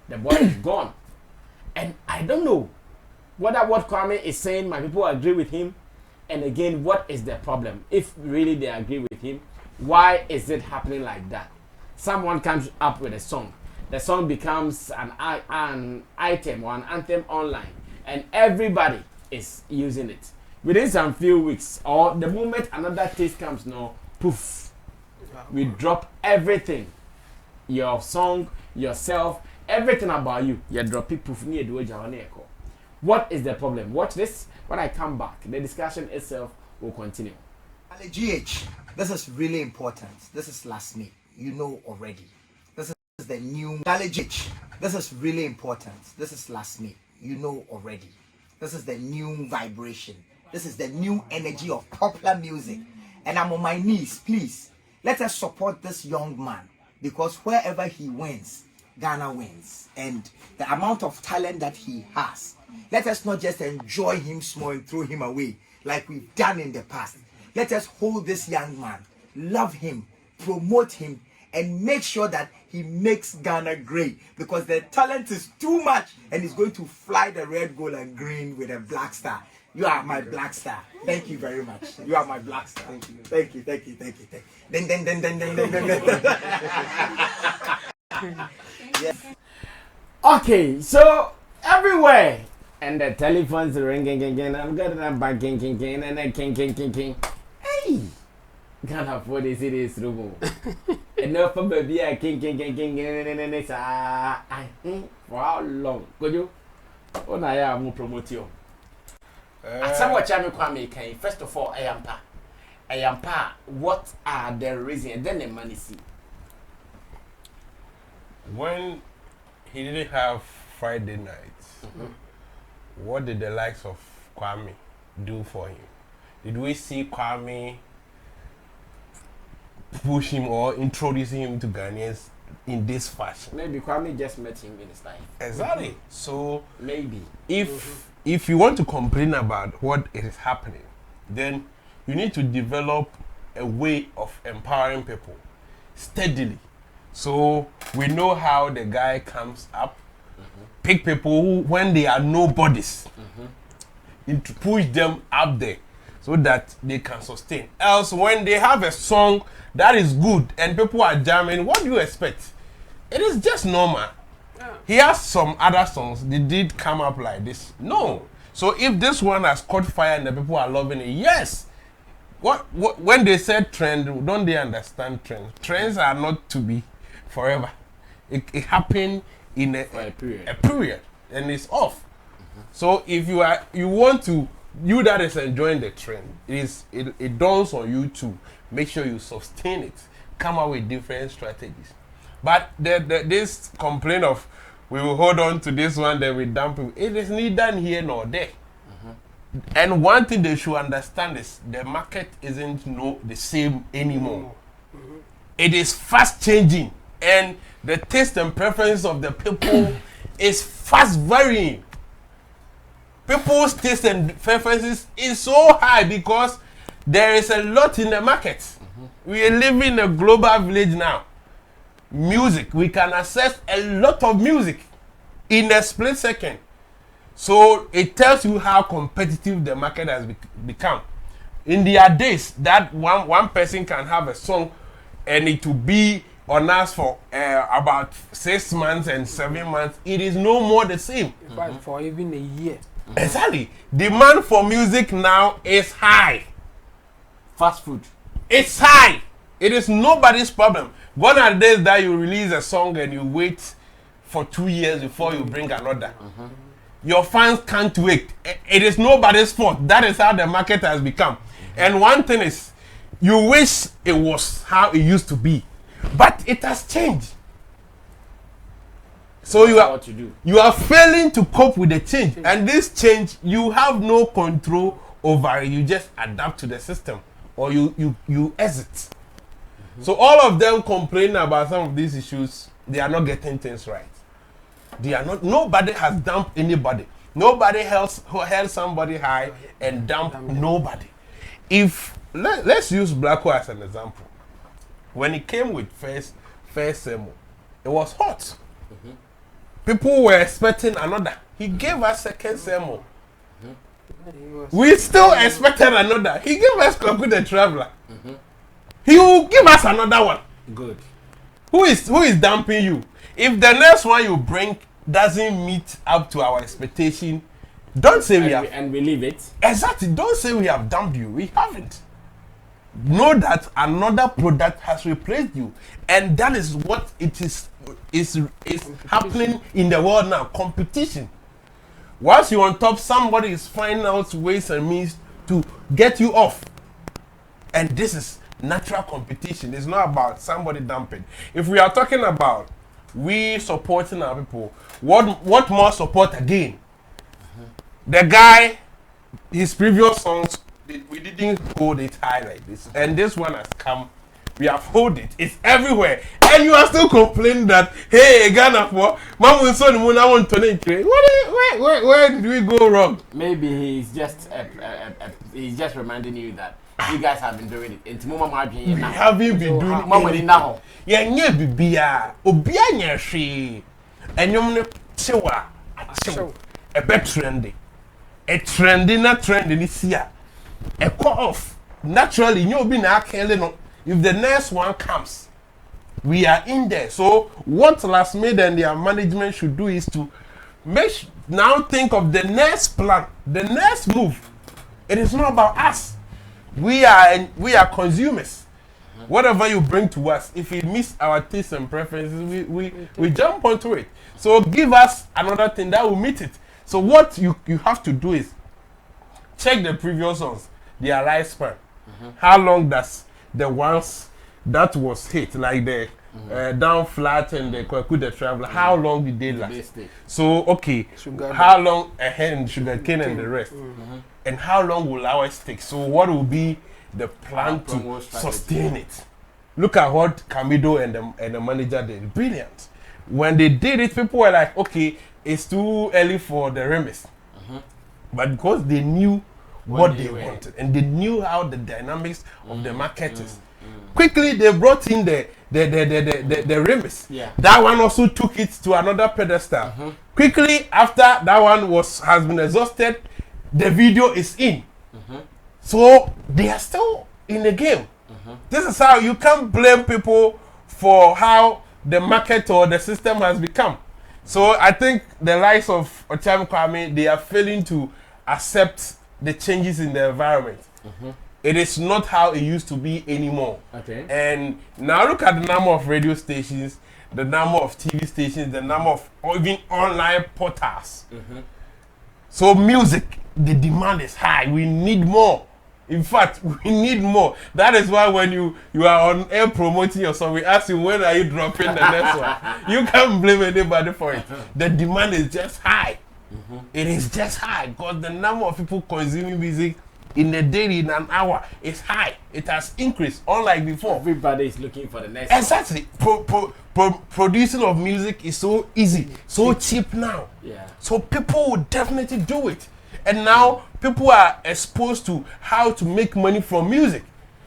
Speaker 5: the boy is gone. And I don't know whether what Kwame is saying, my people agree with him. And again, what is the problem? If really they agree with him, why is it happening like that? Someone comes up with a song. The song becomes an item or an anthem online. And everybody is using it. Within some few weeks, or the moment another taste comes, no, poof. We drop everything. Your song, yourself, everything about you. You drop it, poof. What is the problem? Watch this. When I come back, the discussion itself will continue.
Speaker 10: GH, this is really important. This is Lasmid. You know already. This is the new GH. This is really important. This is Lasmid. You know already. This is the new vibration. This is the new energy of popular music. And I'm on my knees, please. Let us support this young man, because wherever he wins, Ghana wins. And the amount of talent that he has, let us not just enjoy him small and throw him away like we've done in the past. Let us hold this young man, love him, promote him, and make sure that he makes Ghana great, because the talent is too much and he's going to fly the red, gold, and green with a black star. You are my black star. Thank you very much. You are my black star. Thank you. Thank you. Thank you. Thank you. Yes.
Speaker 5: Okay, so everywhere. And the telephone's ringing again. I'm getting a back king and a king. Hey! Can't afford this, it is room. Enough for baby, a king. For how long? Could you? Oh, I am promote you. At some Okyeame Kwame came. First of all, I am pa. What are the reasons? Then the money see.
Speaker 8: When he didn't have Friday nights, what did the likes of Kwame do for him? Did we see Kwame push him or introduce him to Ghanaians in this fashion?
Speaker 5: Maybe Kwame just met him in his life.
Speaker 8: Exactly. So
Speaker 5: maybe
Speaker 8: if you want to complain about what is happening, then you need to develop a way of empowering people steadily. So we know how the guy comes up, pick people who, when they are nobodies, to push them up there. so that they can sustain. Else, when they have a song that is good and people are jamming, what do you expect? It is just normal. He has some other songs, they did come up like this. No. So if this one has caught fire and the people are loving it, yes. What when they said trend, don't they understand trends? Trends are not to be forever. It happened in a period and it's off. So if you want to, you that is enjoying the trend, it dawns on you to make sure you sustain it, come up with different strategies. But this complaint of we will hold on to this one, then we dump it, it is neither here nor there. And one thing they should understand is the market isn't the same anymore. It is fast changing, and the taste and preference of the people is fast varying. People's taste and preferences is so high because there is a lot in the market. We are living in a global village now. Music, we can access a lot of music in a split second. So it tells you how competitive the market has become. In their days, that one person can have a song and it will be on us for about 6 months and 7 months. It is no more the same.
Speaker 6: In fact, for even a year.
Speaker 8: Exactly. Demand for music now is high.
Speaker 5: Fast food.
Speaker 8: It's high. It is nobody's problem. Gone are the days that you release a song and you wait for 2 years before you bring another. Your fans can't wait. It is nobody's fault. That is how the market has become. And one thing is, you wish it was how it used to be, but it has changed. So you are failing to cope with the change, and this change you have no control over it. You just adapt to the system, or you exit. So all of them complaining about some of these issues, they are not getting things right. They are not. Nobody has dumped anybody. Nobody held somebody high and dumped nobody. If let's use Blacko as an example. When he came with first Semo, it was hot. People were expecting another. He gave us second Semo. We still expected another. He gave us Kwaku the Traveler. He will give us another one.
Speaker 5: Good.
Speaker 8: Who is dumping you? If the next one you bring doesn't meet up to our expectation, don't say we have.
Speaker 5: And we leave it.
Speaker 8: Exactly. Don't say we have dumped you. We haven't. Know that another product has replaced you, and that is what it is happening in the world now. Competition. Once you're on top, somebody is finding out ways and means to get you off, and this is natural competition. It's not about somebody dumping. If we are talking about we supporting our people, what more support again? The guy, his previous songs, we didn't hold it high like this, and this one has come. We have hold it. It's everywhere, and you are still complaining that hey, Ghana for Mamu son Muna want to where did we go wrong?
Speaker 5: Maybe he's just reminding you that you guys have been doing it. It's Mama Margin.
Speaker 8: We haven't been doing
Speaker 5: anything now.
Speaker 8: Yeah, nye bibia, obia nye hwe. Enyom ne chewa, chewa. A bit trendy. A trendy na trendy this year. A cut off. Naturally, you be na akele no. If the next one comes, we are in there. So what Lasmid and their management should do is to now think of the next plan, the next move. It is not about us. We are consumers. Whatever you bring to us, if it meets our tastes and preferences, we jump onto it. So give us another thing that will meet it. So what you have to do is check the previous ones, their lifespan. How long does the ones that was hit, like the down flat and the Kwaku the Traveler, how long did they last? So okay, how long ahead sugarcane and the rest, and how long will ours take? So what will be the plan to sustain it? Look at what Camido and the manager did. Brilliant. When they did it, people were like, okay, it's too early for the remix, but because they knew what they wanted and they knew how the dynamics of the market is. Quickly they brought in the remix.
Speaker 5: Yeah.
Speaker 8: That one also took it to another pedestal. Quickly after that one has been exhausted, the video is in. So they are still in the game. This is how you can't blame people for how the market or the system has become. So I think the likes of Okyeame Kwame, they are failing to accept the changes in the environment. It is not how it used to be anymore.
Speaker 5: Okay.
Speaker 8: And now look at the number of radio stations, the number of TV stations, the number of even online portals. So music, the demand is high. We need more. In fact, we need more. That is why when you are on air promoting your song, we ask you when are you dropping the next one. You can't blame anybody for it. The demand is just high. It is just high because the number of people consuming music in a day, in an hour, is high. It has increased, unlike before.
Speaker 5: Everybody is looking for the next
Speaker 8: exactly. Producing of music is so easy, so cheap now.
Speaker 5: Yeah.
Speaker 8: So people will definitely do it. And now people are exposed to how to make money from music.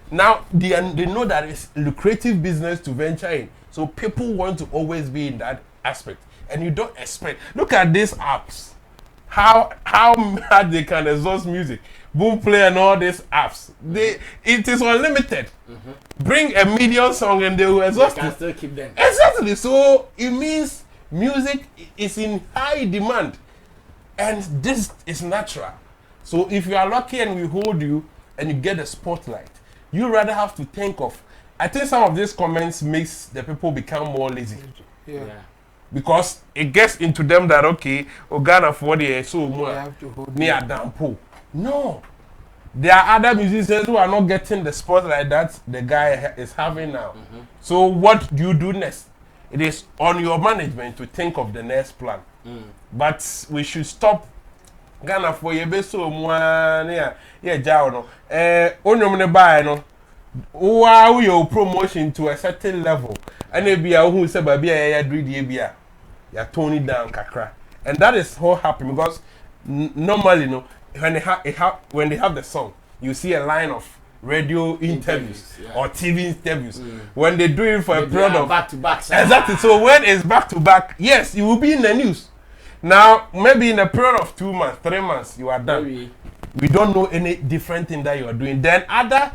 Speaker 8: Now they know that it's lucrative business to venture in. So people want to always be in that aspect. And you don't expect. Look at these apps. How hard they can exhaust music. Boom Play and all these apps. It is unlimited. Bring a million song and they will exhaust
Speaker 5: it. Can
Speaker 8: it.
Speaker 5: still keep them.
Speaker 8: Exactly. So it means music is in high demand. And this is natural. So if you are lucky and we hold you and you get the spotlight, you rather have to think of. I think some of these comments makes the people become more lazy.
Speaker 6: Yeah.
Speaker 8: Because it gets into them that okay, Ghana for the so more near dampo. No. There are other musicians who are not getting the spotlight that the guy is having now. So what do you do next? It is on your management to think of the next plan. But we should stop Ghana for ye be so one yeah jaw no onyom ne buy no wow your promotion to a certain level and e bia who say ba bia ya dread bia ya tone it down kakra, and that is how happen because normally no when they have the song you see a line of radio interviews or TV interviews. When they do it for a period of
Speaker 5: back to back.
Speaker 8: Exactly. So when it's back to back, yes, you will be in the news. Now, maybe in a period of 2 months, 3 months, you are done.
Speaker 5: Maybe.
Speaker 8: We don't know any different thing that you are doing. Then other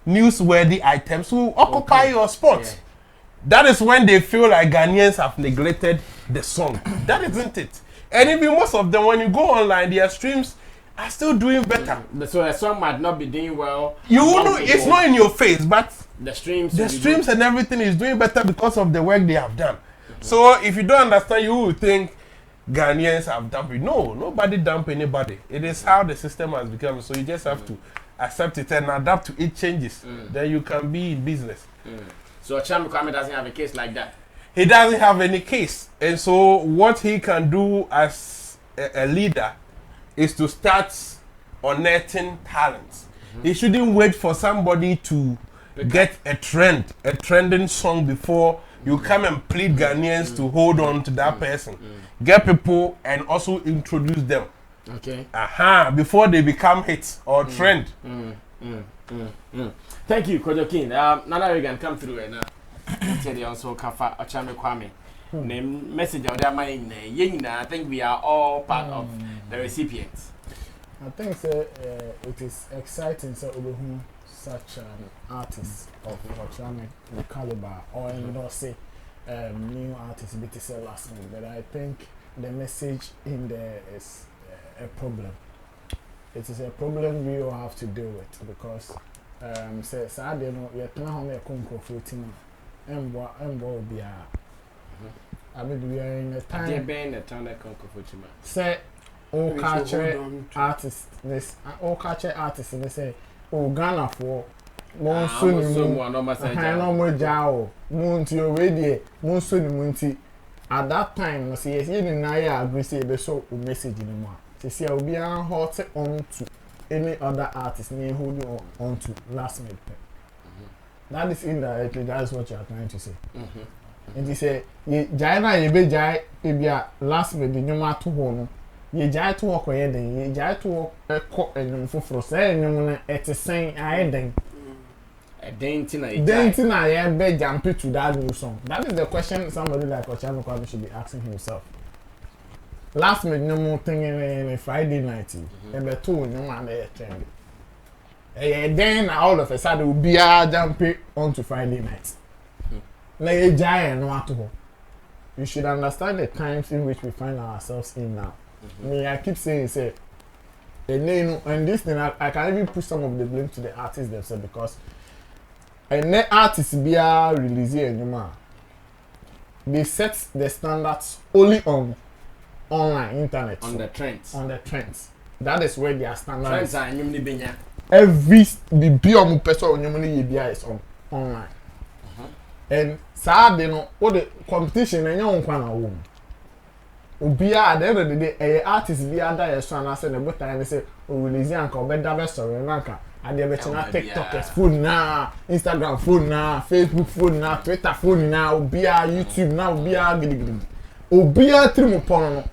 Speaker 8: newsworthy items will occupy your spot. Yeah. That is when they feel like Ghanaians have neglected the song. That isn't it. And even most of them, when you go online, their streams are still doing better.
Speaker 5: So a song might not be doing well.
Speaker 8: You know, it's not in your face, but
Speaker 5: the streams
Speaker 8: and everything is doing better because of the work they have done. So if you don't understand, you will think Ghanaians have dumped it. No, nobody dump anybody. It is how the system has become. So you just have to accept it and adapt to it changes. Then you can be in business.
Speaker 5: So Okyeame Kwame doesn't have a case like that.
Speaker 8: He doesn't have any case. And so what he can do as a leader is to start unearthing talents. He shouldn't wait for somebody to get a trending song before you come and plead Ghanaians to hold on to that person. Get people and also introduce them.
Speaker 5: Okay.
Speaker 8: Before they become hits or trend.
Speaker 5: Thank you, Kojo King. Nana Regan come through and tell you also Kafa Okyeame Kwame. Name message out there, I think we are all part of the recipients.
Speaker 9: I think it is exciting so such an artist of Okyeame caliber or not say new artist bit say Lasmid, but I think the message in there is a problem. It is a problem we all have to deal with because say sadly no yet na home e konko fruiting embo bia. I mean we are in a time
Speaker 5: they been a town that konko fruiting.
Speaker 9: Say all culture artists this all culture artists they say oh Ghana for at that time, say yes, you agree say be so message in more. Say I will be hot on to any other artist near holding on to Lasmid. That is indirectly that is what you are trying to say. And he say Jaina ye be jai ebia Lasmid the nyoma to ho ye jai to work ye den ye jai to work enum foforo say enum na etesen aye den. Then I be jumping to that new song. That is the question somebody like Okyeame Kwame should be asking himself. Lasmid no more thing in Friday night. And the two no man trend. Then all of a sudden we be jumping onto Friday night. Na ye giant no at all. You should understand the times in which we find ourselves in now. I keep saying, say, and this thing, I can even put some of the blame to the artists themselves because an artist be releasing anymore. They set the standards only on online internet.
Speaker 5: On the trends.
Speaker 9: That is where their standards.
Speaker 5: Trends are benya.
Speaker 9: Every the person on your is on online. And sad, you know, what the competition and your own kind of womb. Ubia at the end of the day, a artist be under a son as a better and say, oh, release uncle, better best or ranka. And they're betting TikTok food now, Instagram food now, Facebook food now, Twitter food now, Ubia YouTube now, Ubia giddy. Ubia trimupono.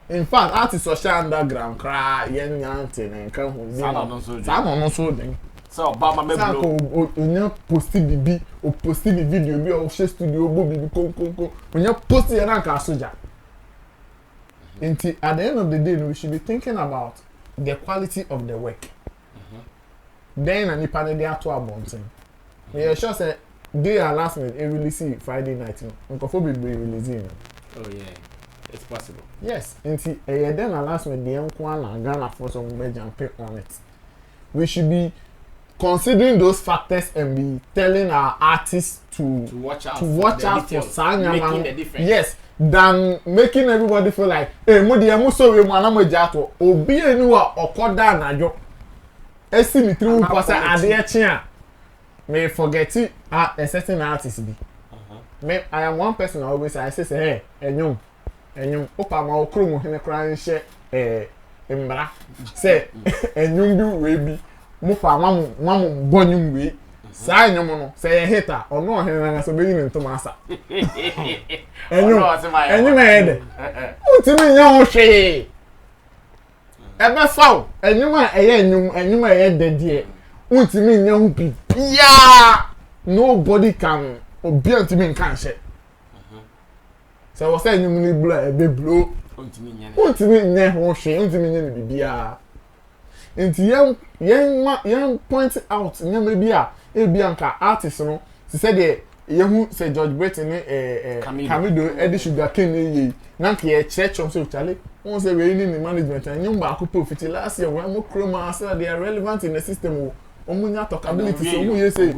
Speaker 9: In fact, artists are underground, cry, young yantin, and come home. Some are not so then.
Speaker 5: So, Bama
Speaker 9: Meblo, when you posted the B or posted the video, be or share studio, Bobby, Coco, when you posted a rank as soldier. Until at the end of the day, we should be thinking about the quality of the work. Then, and if I need to abundant. We are sure that they are Lasmid, a release Friday night. Uncle be releasing.
Speaker 5: Oh, yeah, it's possible.
Speaker 9: Yes, until then, Lasmid, the uncle and Ghana for some major and pay on it. We should be considering those factors and be telling our artists to watch out for Sanya,
Speaker 5: making the difference.
Speaker 9: Yes, than making everybody feel like, hey, Modi, I'm so we want to jato. Obi anywa okoda na jo. Esi mi through pasa adechia. May forget it a certain artist be. I am one person I always say, I say, hey, enyum, opa ma okru mo hene kran she mbra. Say enyum bi we bi. Mufa mamu bonyum we. Sa enyum no, say hater, ono hene na so be yin nto masa. Enyum ede. Utimi nya ho hwe. Ebe faw, enyum a eye enyum a eye dedie. Utimi nya ho bibia. Nobody can obi antimi nkan hye. So we say enyum ni blow ebe blow. Utimi nya ho hwe, utimi nya bibia. Nti yen point out nya maybe ebi anka artist no se say the yehu say George Breton Camido Eddie Sugar Cane ye na ke ye church so chale won say we need management and nyum ba ko profit last year when mo chroma say they are relevant in the system omunya talkability so omu ye say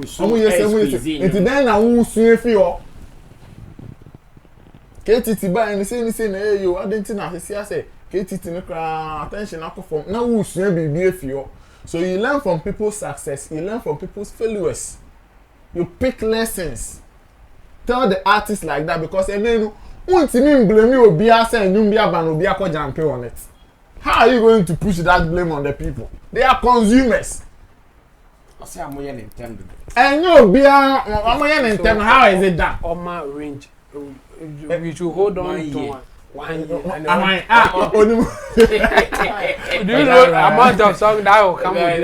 Speaker 9: nti then na won sue fi o KTT ba ni say na yo adenti na hisia say KTT no kra attention akofom na won sue bibi fi o. So you learn from people's success, you learn from people's failures. You pick lessons. Tell the artist like that because and then blame you obia say you be ban obia ko jump on it. How are you going to push that blame on the people? They are consumers.
Speaker 5: I say I'm here Nintendo.
Speaker 9: And you obia I'm Nintendo. How is it done?
Speaker 6: On my range. We should hold on to one.
Speaker 9: Do you know
Speaker 6: amount of song that will come with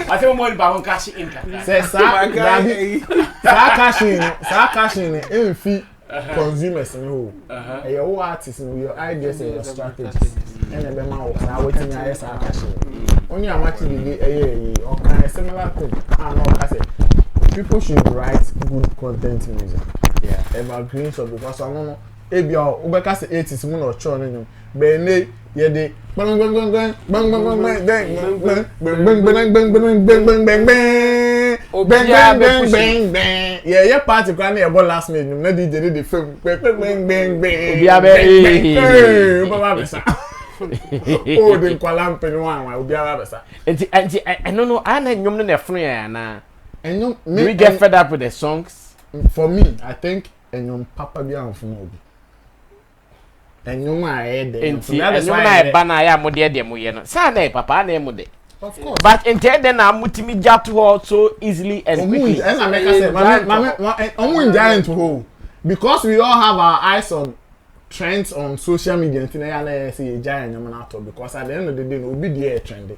Speaker 5: I think more about cash in.
Speaker 9: Say cashing in fee consumers no. Your artists your ideas and your strategies. And the man was now waiting I say cashing. Only a much or kind of similar thing. I say people should write good content music. Yeah. Evergreen so because I don't know. Ebia ubeka se 80s mu no cho no be ne ye de bang ye party kwa na e bo last minute na DJ dey film bang
Speaker 5: obia be
Speaker 9: baba besa o de kwala mpeni wan obia baba besa
Speaker 5: enti no ana nyom no na funu ya na
Speaker 9: enyom
Speaker 5: we get fed up with the songs.
Speaker 9: For me I think enyom papa bi anfunu obi. And you might
Speaker 5: banner ya mode de moye no sa na papa na emu de
Speaker 9: of course
Speaker 5: but instead then na mutimi jat ho so easily and quickly
Speaker 9: as I make say mama giant ho because we all have our eyes on trends on social media and na say giant nyama na to because at the end of the day no be there trendy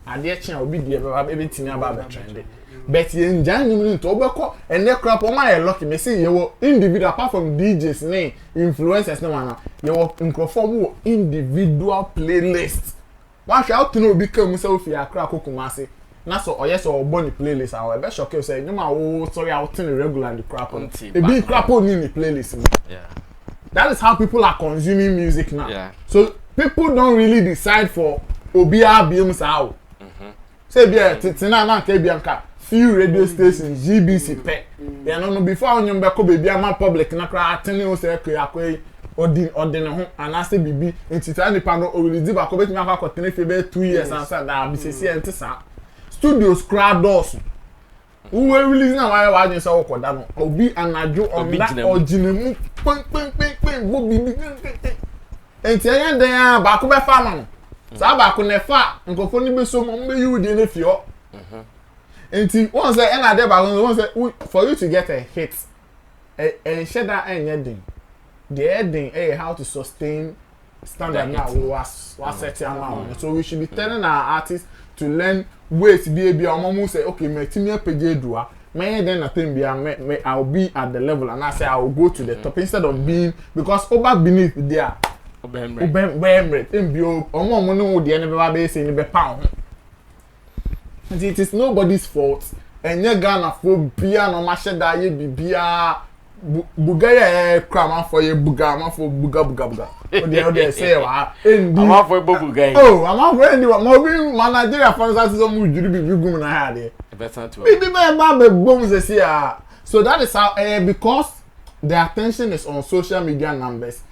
Speaker 9: ade chen obi there be tini about trendy but yen giant nyama to obeko and the crap o my lucky me say you individual apart from DJs ne influencers no one you include individual playlists One shout to no become myself here crack kumase. Na so oyes or bunny playlist our be shock you say nyoma wo sorry out in regular the crap on. E be crap on in the playlist.
Speaker 5: Yeah.
Speaker 9: That is how people are consuming music now.
Speaker 5: Yeah.
Speaker 9: So people don't really decide for obia biums how. Say bia titina na ka bianka few radio stations GBC pe. You know before on you be ko baby am public na kra atene o say akoi odin ho anase bibi entita nipa no o release ba ko betimi akwa kotene fe be 2 years answer da bisesi entisa. Studios crowd doors. Who were releasing na why watching so koda no obi anajo on that original ping go bibi enti anya den a ba ko be fa ma no sa ba ko ne fa nkofo ni be so mo be you dey na fio enti one say na dey ba one say for you to get a hit and share that anya den the heading how to sustain standard now was set amount. So we should be telling our artists to learn ways to be able say okay me timi page dua me then nothing be I'll be at the level and I say I will go to the top instead of being because over beneath there obemre mbio omo no de ne be say ni be pound. It is nobody's fault enye Ghana for bia no ma sheda ye bibia bugaya crama for ye buga for buga o de say wa endi am for buga oh am for endi mo bi Nigeria for say so mu juri bibi gum na ha de better to bibi be bom say so that is how because the attention is on social media numbers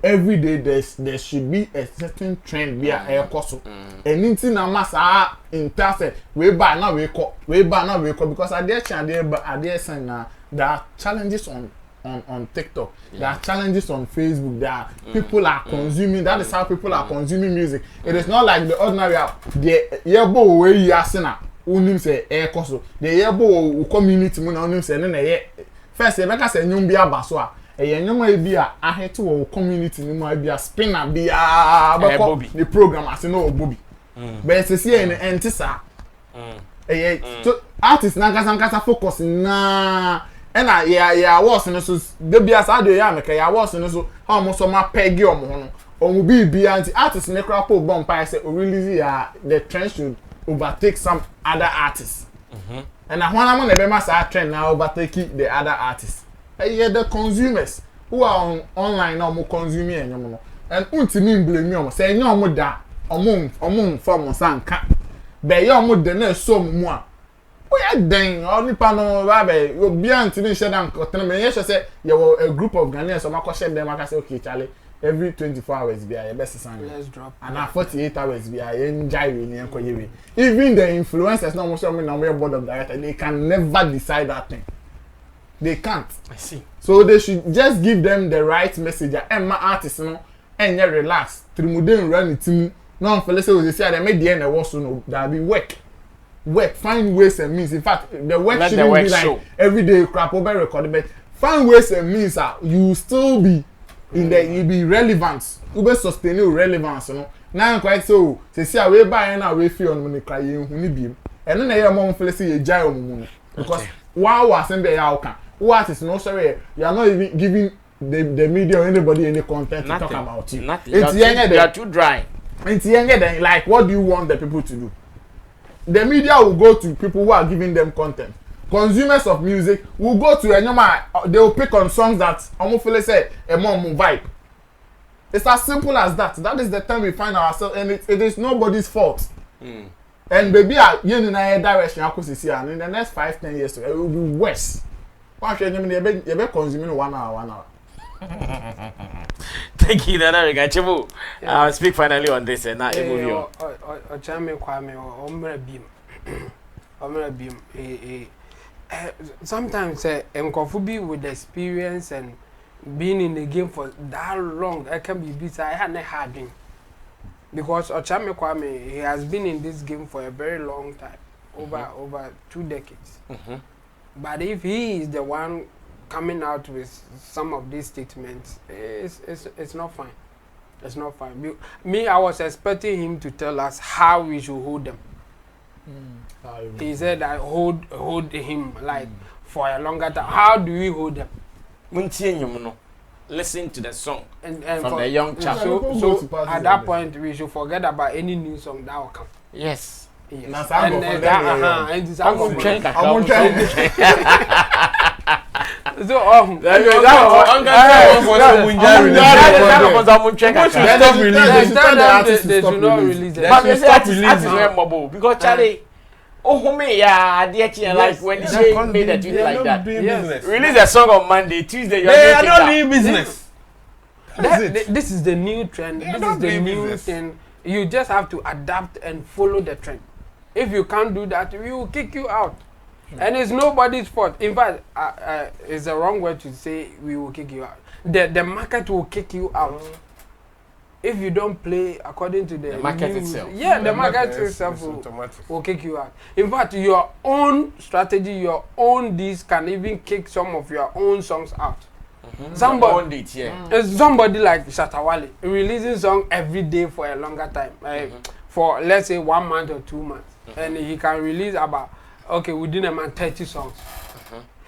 Speaker 9: every day there should be a certain trend be a course anything na massa intercept we buy now we call because I dare sign na there are challenges on TikTok. There are challenges on Facebook. There are people are consuming. That is how people are consuming music. It is not like the ordinary app. The yebo way you are saying unim say air koso. The yebo community mo na unim say na ye first e make say nyum bia baso a e nyum e bia aheto wo community ni mo bia spinner bia the program as no obobi. But say see en entisa. So artists na kasa focus na and yeah was no so the bias I do ya make ya was no so how mo so ma peg you mo no be anti artists ne crap bomb pie say release ya the trend should overtake some other artists and I want am na be ma say trend now overtake the other artists the consumers who are online now mo consuming enyom no and untimi blame me say enyom da omum form sanka be ya mo de na so mu a then only pano babe you be antini share dan kotena me yes say you were a group of Ghanaians so ma share them I say okay Charlie every 24 hours be a best sign let's drop and 48 hours be a enjoy we enko yewe even the influencers no mo show me na we board of directors they can never decide that thing they can't I see so they should just give them the right message and my artists no and relax trimuden run it no feel say we say they make the end e was no that be work find ways and means in fact the work shouldn't be like show. Every day crap over recorded but find ways and means you still be in the you be relevant you be sustaining relevance you know now quite so say we buy na we feel on money cry hu ni biem and then na mom feel say you jai omumu because wow asen be ya oka what is no sorry you are not even giving the media or anybody any content to talk about you
Speaker 5: you are too dry
Speaker 9: it's then like what do you want the people to do? The media will go to people who are giving them content. Consumers of music will go to they will pick on songs that almost say a more vibe. It's as simple as that. That is the time we find ourselves, and it is nobody's fault. And maybe you in a direction and in the next 5-10 years it will be worse. You're consuming 1 hour.
Speaker 5: Thank you, Nana. I'll speak finally on this and not
Speaker 6: Okyeame Kwame Omre Beam. Sometimes Nkofubi with the experience and being in the game for that long, I can be beat. I had not had him because Okyeame Kwame he has been in this game for a very long time, over 2 decades. But if he is the one coming out with some of these statements, it's not fine. It's not fine. Me, I was expecting him to tell us how we should hold them. He said I hold him like for a longer time. How do we hold them?
Speaker 5: listen to the song
Speaker 6: and
Speaker 5: from the young child.
Speaker 6: So at that point, we should forget about any new song that will come.
Speaker 5: Yes.
Speaker 6: Yes. So they should not release it.
Speaker 5: Because Charlie, oh me, yeah, like when they made a tweet like that.
Speaker 6: Yes.
Speaker 5: Release a song on Monday, Tuesday.
Speaker 8: They are not doing business.
Speaker 6: This is the new trend. This is the new thing. You just have to adapt and follow the trend. If you can't do that, we will kick you out. And it's nobody's fault. In fact, it's the wrong word to say we will kick you out. The market will kick you out. If you don't play according to the
Speaker 5: market
Speaker 6: news,
Speaker 5: itself.
Speaker 6: Yeah, the market itself will kick you out. In fact, your own strategy, your own this can even kick some of your own songs out. Somebody like Shatawale releasing song every day for a longer time, for let's say 1 month or 2 months, and he can release about within a month 30 songs.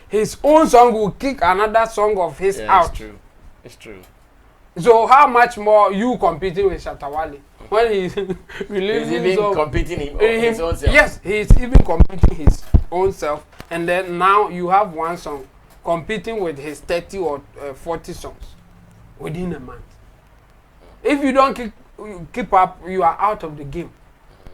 Speaker 6: His own song will kick another song of his out.
Speaker 5: It's true.
Speaker 6: So how much more you competing with Shatawale when he's releasing
Speaker 5: he's
Speaker 6: song?
Speaker 5: Competing his own self.
Speaker 6: Yes, he's even competing his own self, and then now you have one song competing with his 30 or 40 songs within a month. If you don't keep up, you are out of the game.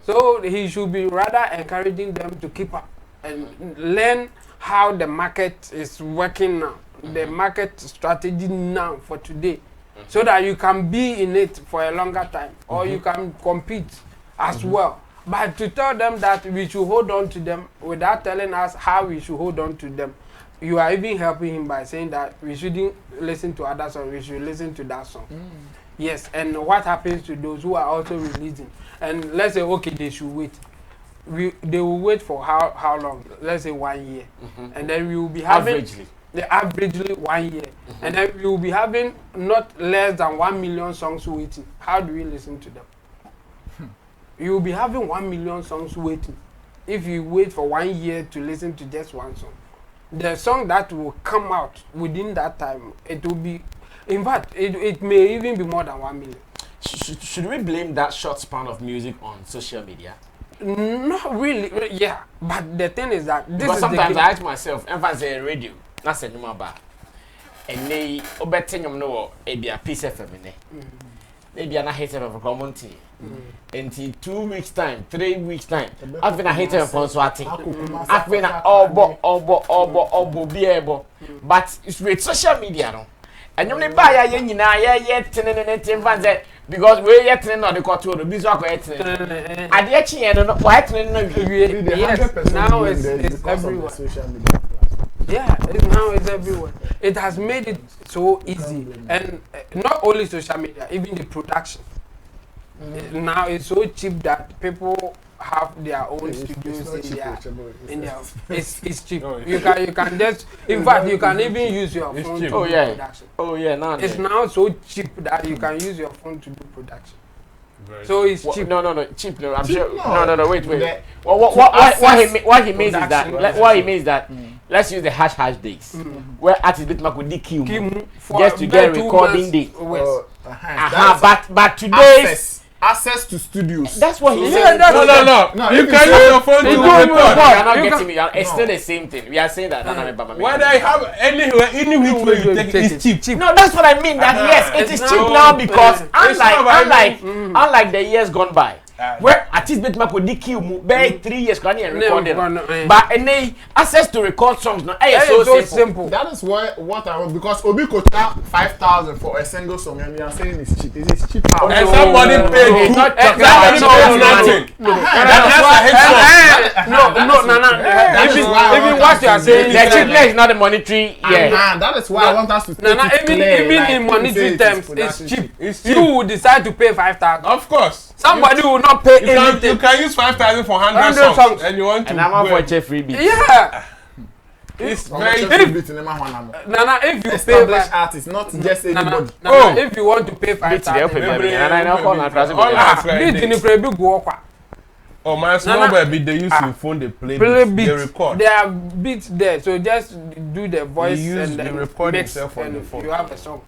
Speaker 6: So he should be rather encouraging them to keep up and learn how the market is working now, the market strategy now for today, so that you can be in it for a longer time, or you can compete as well. But to tell them that we should hold on to them without telling us how we should hold on to them, you are even helping him by saying that we shouldn't listen to other songs, we should listen to that song. Yes, and what happens to those who are also releasing? And let's say, okay, they should wait. They will wait for how long? Let's say 1 year. And then we will be having... Averagely 1 year. And then we will be having not less than 1 million songs waiting. How do we listen to them? You will be having 1 million songs waiting. If you wait for 1 year to listen to just one song. The song that will come out within that time, it will be, in fact, it may even be more than 1 million.
Speaker 5: Should we blame that short span of music on social media?
Speaker 6: Not really, yeah. But the thing is that
Speaker 5: because sometimes I ask myself, if I say radio, that's a number bar, and they obtain them no, it be a piece of feminine. Maybe I'm not hating of a community. Until 2 weeks time, 3 weeks time, I've been a hater of Swati. I've been a obo be able. But it's with social media, no. And you may buy a yen, yet because we're yet on the control of this. I actually end up white. Now it's everywhere. Yeah, now it's everywhere. It has made it so easy, and not only social media, even the production. Now it's so cheap that people have their own studios in their it's cheap. You can just, in fact, you can even use your phone to do production. Now it's now so cheap that you can use your phone to do production. So it's cheap. No, cheap. No, I'm sure. No. Wait. What he means is that. What he means is that. Let's use the hash days, where artists bit could DQ just to get recording day. But today.
Speaker 9: Access to studios.
Speaker 5: That's what he said.
Speaker 8: No. You can use your phone to record.
Speaker 5: You are not getting me. It's still the same thing. We are saying that.
Speaker 8: Whether I have any which way you take it, it's cheap.
Speaker 5: No, that's what I mean. That yes, it is cheap now because unlike the years gone by, where artists bit could DQ by 3 years can recording. But any access to record songs now is so simple.
Speaker 9: That is what I want, because Obi could have 5,000 for a single song, and you are saying it's cheap. It is cheap.
Speaker 8: And somebody paid nothing.
Speaker 6: Even what you are saying,
Speaker 5: the cheapness is not the monetary. Yeah,
Speaker 9: that is why I want us to
Speaker 6: even in monetary terms, it's cheap. You will decide to pay 5,000.
Speaker 8: Of course.
Speaker 6: Somebody will not pay anything.
Speaker 8: You can use 5,000 for 100 songs, and you want to.
Speaker 5: And I'm for a free beat.
Speaker 6: Yeah.
Speaker 8: It's very
Speaker 6: if you
Speaker 9: established artists, not just anybody.
Speaker 6: If you want to pay 5,000,
Speaker 8: oh, my small baby, they use your phone, they play beats, they record.
Speaker 6: There are beats there, so just do the voice
Speaker 8: and
Speaker 6: then
Speaker 8: record themselves on the phone.
Speaker 6: You have a song.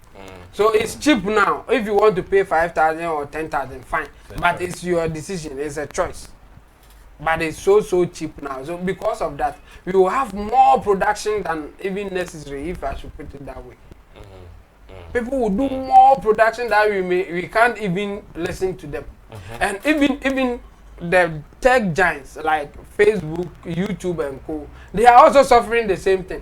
Speaker 6: So it's cheap now. If you want to pay 5,000 or 10,000, fine. But it's your decision. It's a choice. But it's so cheap now. So because of that, we will have more production than even necessary, if I should put it that way. People will do more production that we can't even listen to them. And even the tech giants like Facebook, YouTube, and co, they are also suffering the same thing.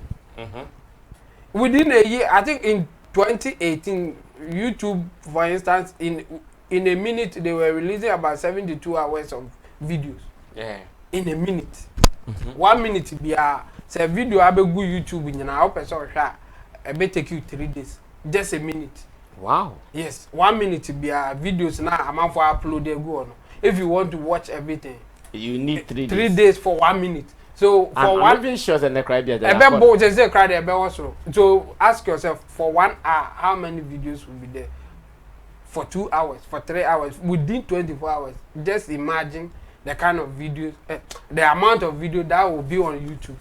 Speaker 6: Within a year, I think in 2018, YouTube, for instance, in a minute they were releasing about 72 hours of videos.
Speaker 5: Yeah.
Speaker 6: In a minute. 1 minute be a say video abegu YouTube in na person hwa e be take you 3 days. Just a minute.
Speaker 5: Wow.
Speaker 6: Yes, 1 minute be a videos na amount for upload they go on. If you want to watch everything,
Speaker 5: you need 3 days.
Speaker 6: 3 days for 1 minute. So for
Speaker 5: I'm
Speaker 6: one
Speaker 5: even sure that cry be
Speaker 6: so ask yourself, for 1 hour how many videos will be there? For 2 hours, for 3 hours, within 24 hours. Just imagine the kind of videos, the amount of video that will be on YouTube.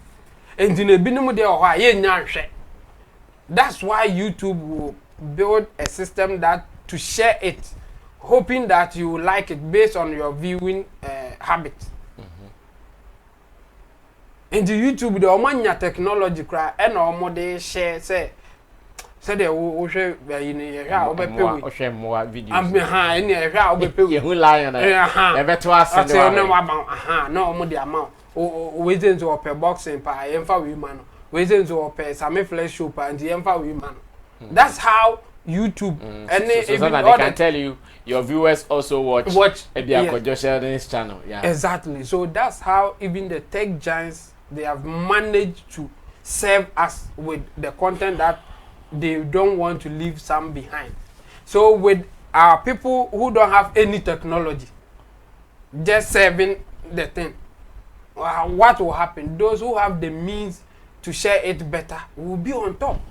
Speaker 6: And in a binum there, that's why YouTube will build a system that to share it, hoping that you will like it based on your viewing habits. In the YouTube, the omanya technology cry and omode share say they will share
Speaker 5: more videos.
Speaker 6: I'm behind any
Speaker 5: who lie on it. Better ask
Speaker 6: no more the amount. Waiting to open boxing pa emfa we man. Waiting to open Sammy Flex show pa and the emfa we man. That's how YouTube and
Speaker 5: so that they can tell you your viewers also watch this channel. Yeah.
Speaker 6: Exactly. So that's how even the tech giants, they have managed to serve us with the content that they don't want to leave some behind. So with our people who don't have any technology, just serving the thing, what will happen? Those who have the means to share it better will be on top.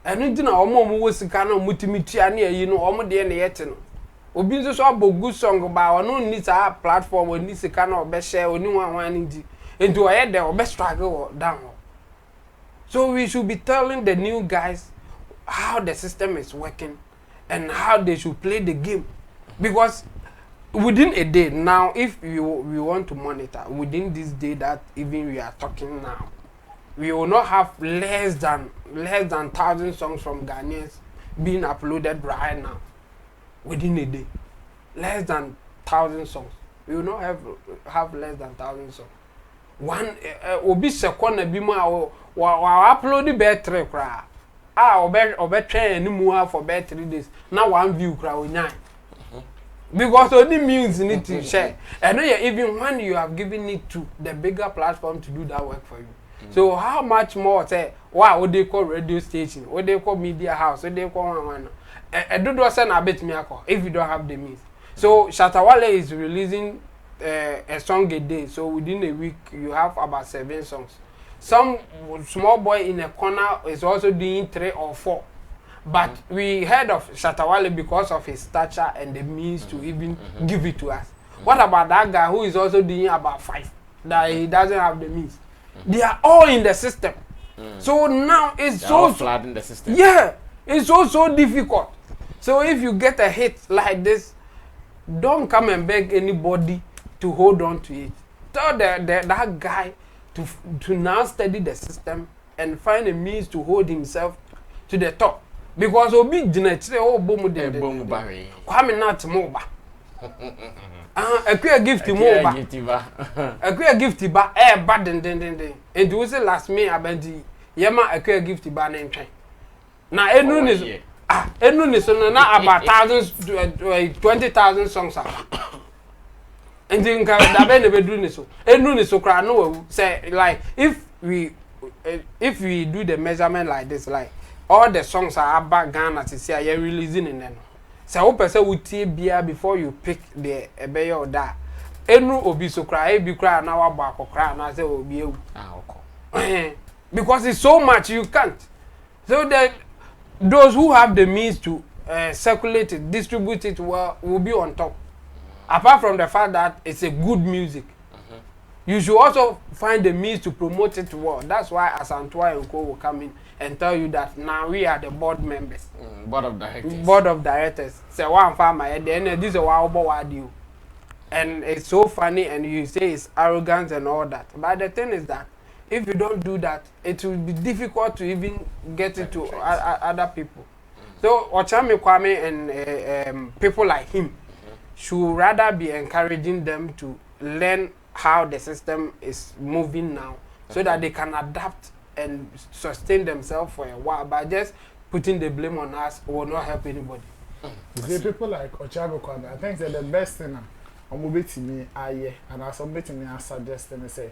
Speaker 6: And you know, omo was kind of multimedia, you know, omo de na yet no. Obi nso so abogu song ba ono need a platform oni sika na obe share oni wan ndi. Enti oye de obe struggle down. So we should be telling the new guys how the system is working and how they should play the game. Because within a day now, if we want to monitor within this day that even we are talking now, we will not have less than 1,000 songs from Ghanaians being uploaded right now. Within a day, less than 1,000 songs. We will not have less than 1,000 songs. One obi second na bi mu a wa upload be 3 kra. Obe train ni mu for be 3 days. Now 1 view kra onyan. Because only means need to share. And even when you have given it to the bigger platform to do that work for you. So how much more say what they call radio station, what they call media house, what they call one. Do send a bit me if you don't have the means. So Shatawale is releasing a song a day. So within a week you have about 7 songs. Some small boy in a corner is also doing 3 or 4. But we heard of Shatawale because of his stature and the means to even give it to us. What about that guy who is also doing about 5? That he doesn't have the means. They are all in the system. So now it's so
Speaker 5: flat in the system.
Speaker 6: Yeah, it's so difficult. So if you get a hit like this, don't come and beg anybody to hold on to it. Tell that guy to now study the system and find a means to hold himself to the top. Because obi genetic bomu de Kwame not moba. A gift moba. A gift ba bad den. And you say Lasmid abandi yema a gift ba na ntwen. Na enu ni enu ni so na about 20,000 songs are. And then that be never do ni so. Enu ni so kra no say like if we do the measurement like this, like all the songs are about Ghana to see are releasing in them. So one person will take beer before you pick the ebe or that. Enu obi so cry, be cry now about cry and say obi. Because it's so much you can't. So that those who have the means to circulate it, distribute it well, will be on top. Apart from the fact that it's a good music. you should also find the means to promote it well. That's why Asantwa and Co will come in and tell you that now we are the board members.
Speaker 5: Board of directors.
Speaker 6: Board of directors. Say one farmer and then this is a wow deal. And it's so funny and you say it's arrogance and all that. But the thing is that if you don't do that, it will be difficult to even get it to other people. So Okyeame Kwame and people like him should rather be encouraging them to learn how the system is moving now so that they can adapt and sustain themselves for a while. But just putting the blame on us will not help anybody.
Speaker 9: The people like Okyeame Kwame, I think that the best thing I'm to me and I submit to me as suggesting say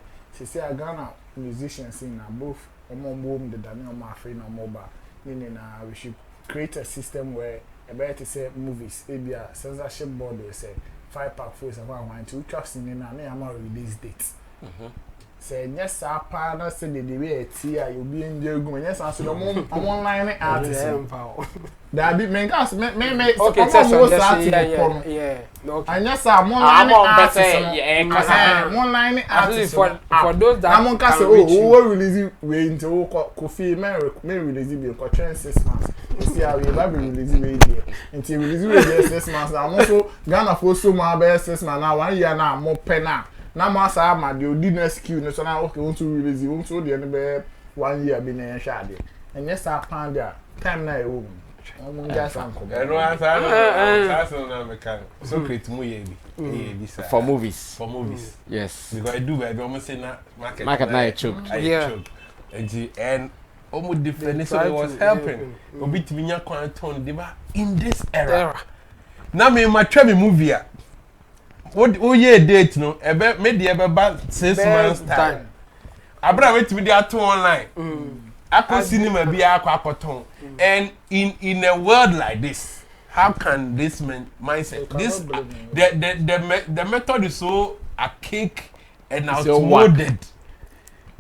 Speaker 9: I Ghana musicians in both among the Daniel Mafia and mobile. Meaning we should create a system where about to say movies, maybe a censorship board will say 5-pack for one to trust in and release dates. Say yes, our partner said the way you'll be in the room. Yes, I said online artists. That be make us make okay. Yeah. And yes, I'm online artists. For those that I'm can say, oh, release we into Kofi may release be for 6 months. See how we have release radio until release 6 months. I'm also Ghana for so much 6 months now. 1 year now more penna. Now masa ma the ordinary skill so now okay want to release you want to the end 1 year be na shade. And yes, I found there time na e wo.
Speaker 8: So create
Speaker 5: for movies. Yes.
Speaker 8: Because I do baby almost say na
Speaker 5: market na choked.
Speaker 8: And almost different so it was helping. Obi timinya kwanton dey in this era. Now me ma try me movie. What year date no? Ebe me dey ebe 6 months time. Abra wait me dey ato online. Akọ cinema bi akọ. And in a world like this, how can this mindset this the method is so archaic and outmoded.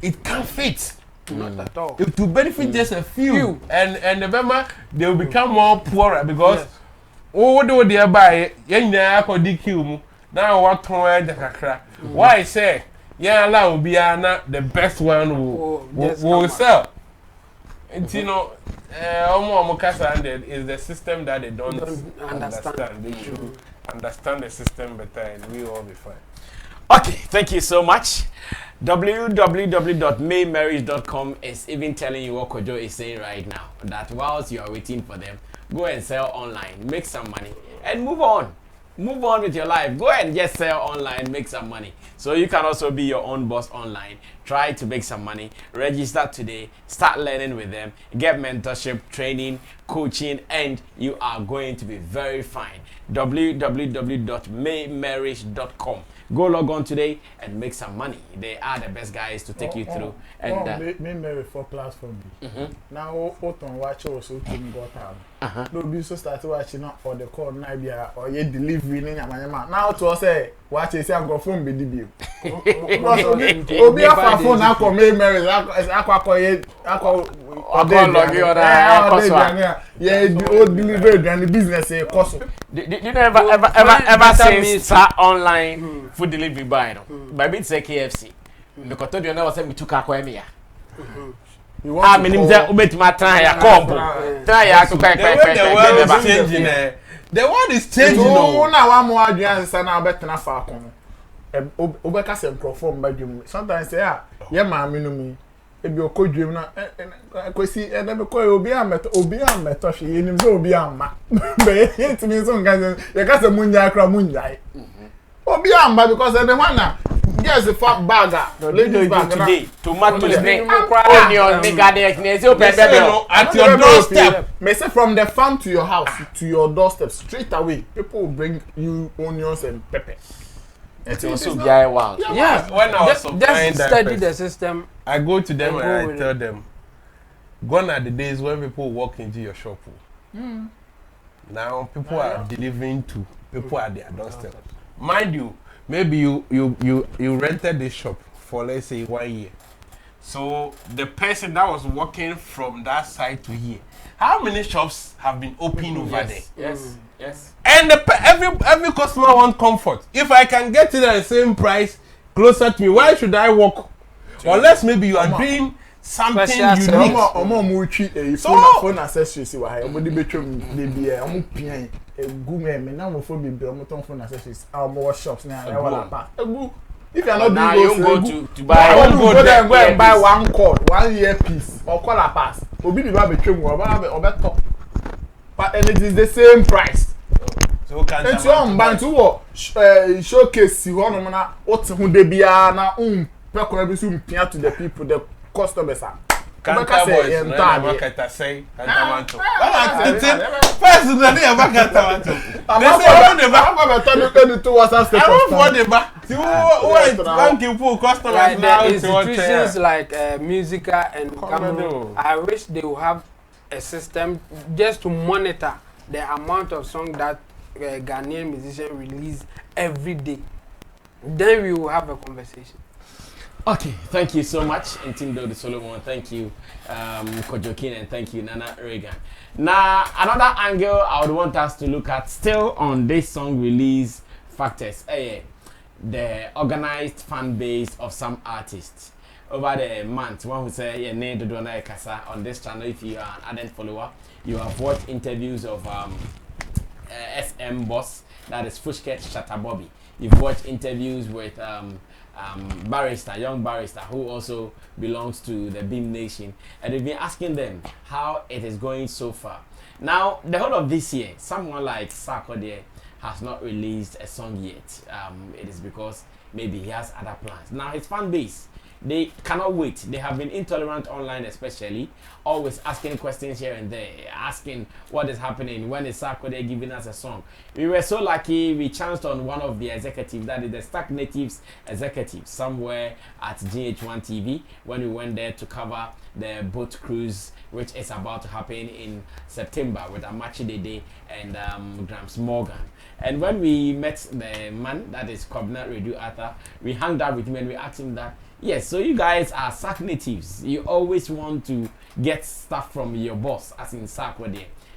Speaker 8: It can't fit.
Speaker 6: Not at all.
Speaker 8: It will benefit just a few. And remember they will become more poorer because what do they buy? Yenya akọ DQ mu. Now what ton the kakra. Why say allow be the best one will sell. And you know, is the system that they don't understand. They should understand the system better and we all be fine.
Speaker 5: Okay, thank you so much. www.maymarriage.com is even telling you what Kojo is saying right now. That whilst you are waiting for them, go and sell online, make some money, and move on. Move on with your life. Go and just sell online, make some money. So you can also be your own boss online. Try to make some money. Register today. Start learning with them. Get mentorship, training, coaching, and you are going to be very fine. www.maymarriage.com. Go log on today and make some money. They are the best guys to take you through. And
Speaker 9: Marry for platform. Now, what on watch also to got out. No, be so start watching up for the call Nibia or ye delivery. Now to say, watch it, I'm going phone be debut. Obi afa phone now for May Marriage. Yeah, old delivery and the business cost.
Speaker 5: Did you ever say start online food delivery buy no? By bit say KFC. Because told you never say me took Kwame ya. Ah, me nim say obetima try ya combo. Try ya to kai.
Speaker 8: The world is changing.
Speaker 9: No, na one more advance na obetena fa akon. Obeka se microphone badwum. Sometimes say ya ma me no mi. Ebi okodwem na kwesi na me koy obi ameto hwe nim say obi amma. Be yet me so ngan ya ka se munya akra munyai. Obi amma because the one na yes a fat bagger. Ladies bag
Speaker 5: today. Tomatoes, onion, at
Speaker 8: your doorstep.
Speaker 9: Me say from the farm to your house to your doorstep straight away. People will bring you onions and pepper.
Speaker 5: It's also very wild.
Speaker 6: Yeah.
Speaker 8: When I was
Speaker 6: just study the system.
Speaker 8: I go to them and I tell them, gone are the days when people walk into your shop. Now people are delivering to people at their doorstep. Mind you, maybe you rented this shop for let's say 1 year. So the person that was walking from that side to here, how many shops have been open over there?
Speaker 5: Yes.
Speaker 8: And every customer wants comfort. If I can get it at the same price, closer to me. Why should I walk? Unless maybe you are doing something unique.
Speaker 9: Phone accessories were high. Omodi between the beer, Omupian, a gourmet, and now for me, phone accessories, our shops now. If you are not
Speaker 5: now
Speaker 9: doing
Speaker 5: you go to buy.
Speaker 9: I want to go there and go and buy one cord, 1 year piece, or color pass. Obi the between or better. But and it is the same price.
Speaker 8: So can
Speaker 9: it's on bantu showcase you on what who they be na pekorabi so pia to the people, the customers are.
Speaker 8: Kanta boys, market say Kantamanto. First the day about Kantamanto. They say on the back of the WhatsApp status. I want for the back. Thank you for customers now.
Speaker 6: Institutions like Musica and Cameroon, I wish they would have a system just to monitor the amount of song that Ghanaian musicians release every day. Then we will have a conversation.
Speaker 5: Okay, thank you so much, Intindo de Solomon. Thank you, Kojokin, and thank you, Nana Reagan. Now, another angle I would want us to look at, still on this song release factors, the organized fan base of some artists. Over the month, one who say, yeah, name Dodona Kasa on this channel. If you are an ardent follower, you have watched interviews of SM Boss, that is Fushket Shatabobi. You've watched interviews with barrister, young barrister, who also belongs to the Beam Nation, and they've been asking them how it is going so far. Now, the whole of this year, someone like Sark has not released a song yet. It is because maybe he has other plans. Now, his fan base, they cannot wait. They have been intolerant online, especially, always asking questions here and there, asking what is happening, when is Sark giving us a song. We were so lucky, we chanced on one of the executives, that is the Stark Natives executive, somewhere at GH1 TV, when we went there to cover the boat cruise, which is about to happen in September with Amachi Dede and Grams Morgan. And when we met the man, that is Kwame Radio Arthur, we hung out with him and we asked him that, yes, so you guys are Sark natives. You always want to get stuff from your boss, as in Sark.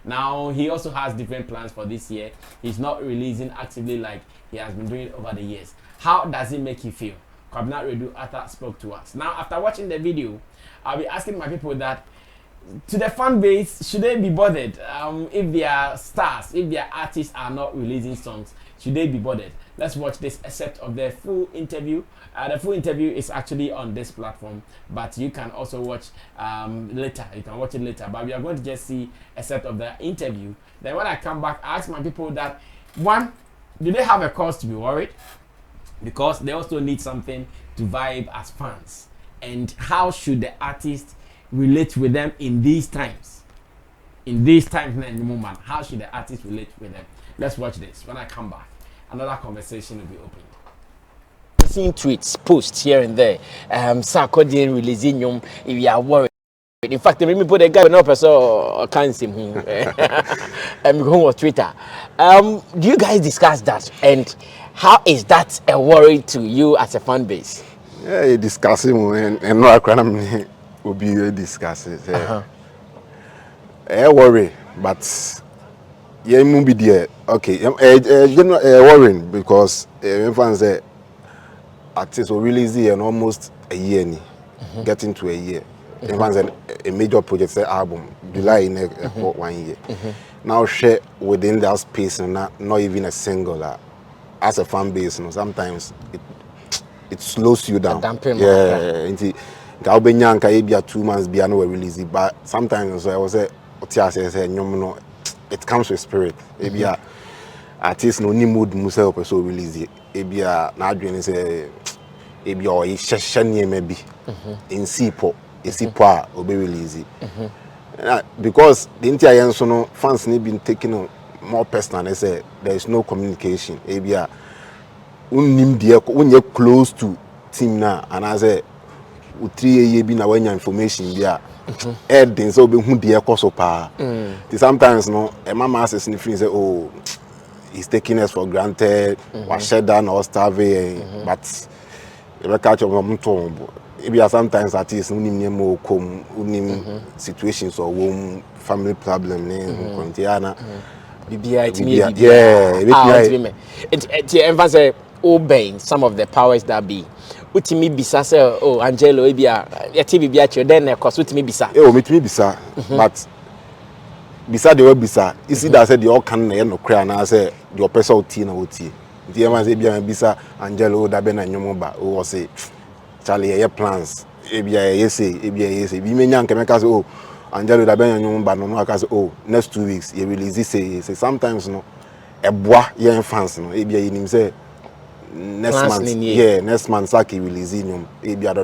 Speaker 5: Now, he also has different plans for this year. He's not releasing actively like he has been doing over the years. How does it make you feel? Kwame Radio Arthur spoke to us. Now, after watching the video, I'll be asking my people that, to the fan base, should they be bothered if their stars, if their artists are not releasing songs? Should they be bothered? Let's watch this excerpt of the full interview. The full interview is actually on this platform, but you can also watch later. You can watch it later. But we are going to just see a excerpt of the interview. Then when I come back, I ask my people that, one, do they have a cause to be worried? Because they also need something to vibe as fans. And how should the artist relate with them in these times? In these times, how should the artist relate with them? Let's watch this. When I come back, another conversation will be opened.
Speaker 11: Seeing tweets, posts here and there. Sarkodien releasing if you are worried. In fact, let me put a guy no person can't see him. I'm going on Twitter. Do you guys discuss that? And how is that a worry to you as a fan base?
Speaker 12: Yeah, discussing and no acronym will be discussing. I worry, but yeah, maybe there. Okay, worrying because fans say artists will release and almost a year, getting to a year. Fans a major project say album July in 1 year. Now share within that space and not even a single. As a fan base, sometimes it slows you down. Yeah, I'll be young, I be 2 months be no release it, but sometimes I was say it comes with spirit. Maybe artists no need mood muself so release it. Maybe na dream say maybe or shashanye maybe in sipo will be release it. Because the entire fans need been taking more personal. They say there is no communication. Maybe when you're close to team now, and I say, "3 years be na when your information be then so be who dear cost pa." Sometimes no, a mama says in say, "Oh, he's taking us for granted. We shut down or starving." But the catch of them maybe sometimes artists unim more come situations or family problem
Speaker 11: BBI, yeah, obeying some of the powers that be. Utimi bisa say, oh, Angelo, ebia, TV be at your then, of course, utimi bisa.
Speaker 12: Oh, me bisa, but bisa the word bisa. You see that said the all can no cry and I say your person tea na oti. The man say bisa Angelo da be na nyomoba. Oh, say Charlie, your plans. Ebia say. Be me nyan kemeka say oh, Angelo da be na nyomoba no aka say oh, next 2 weeks you release this say sometimes no eboa your fans no ebia you say next month next month Sark release ebia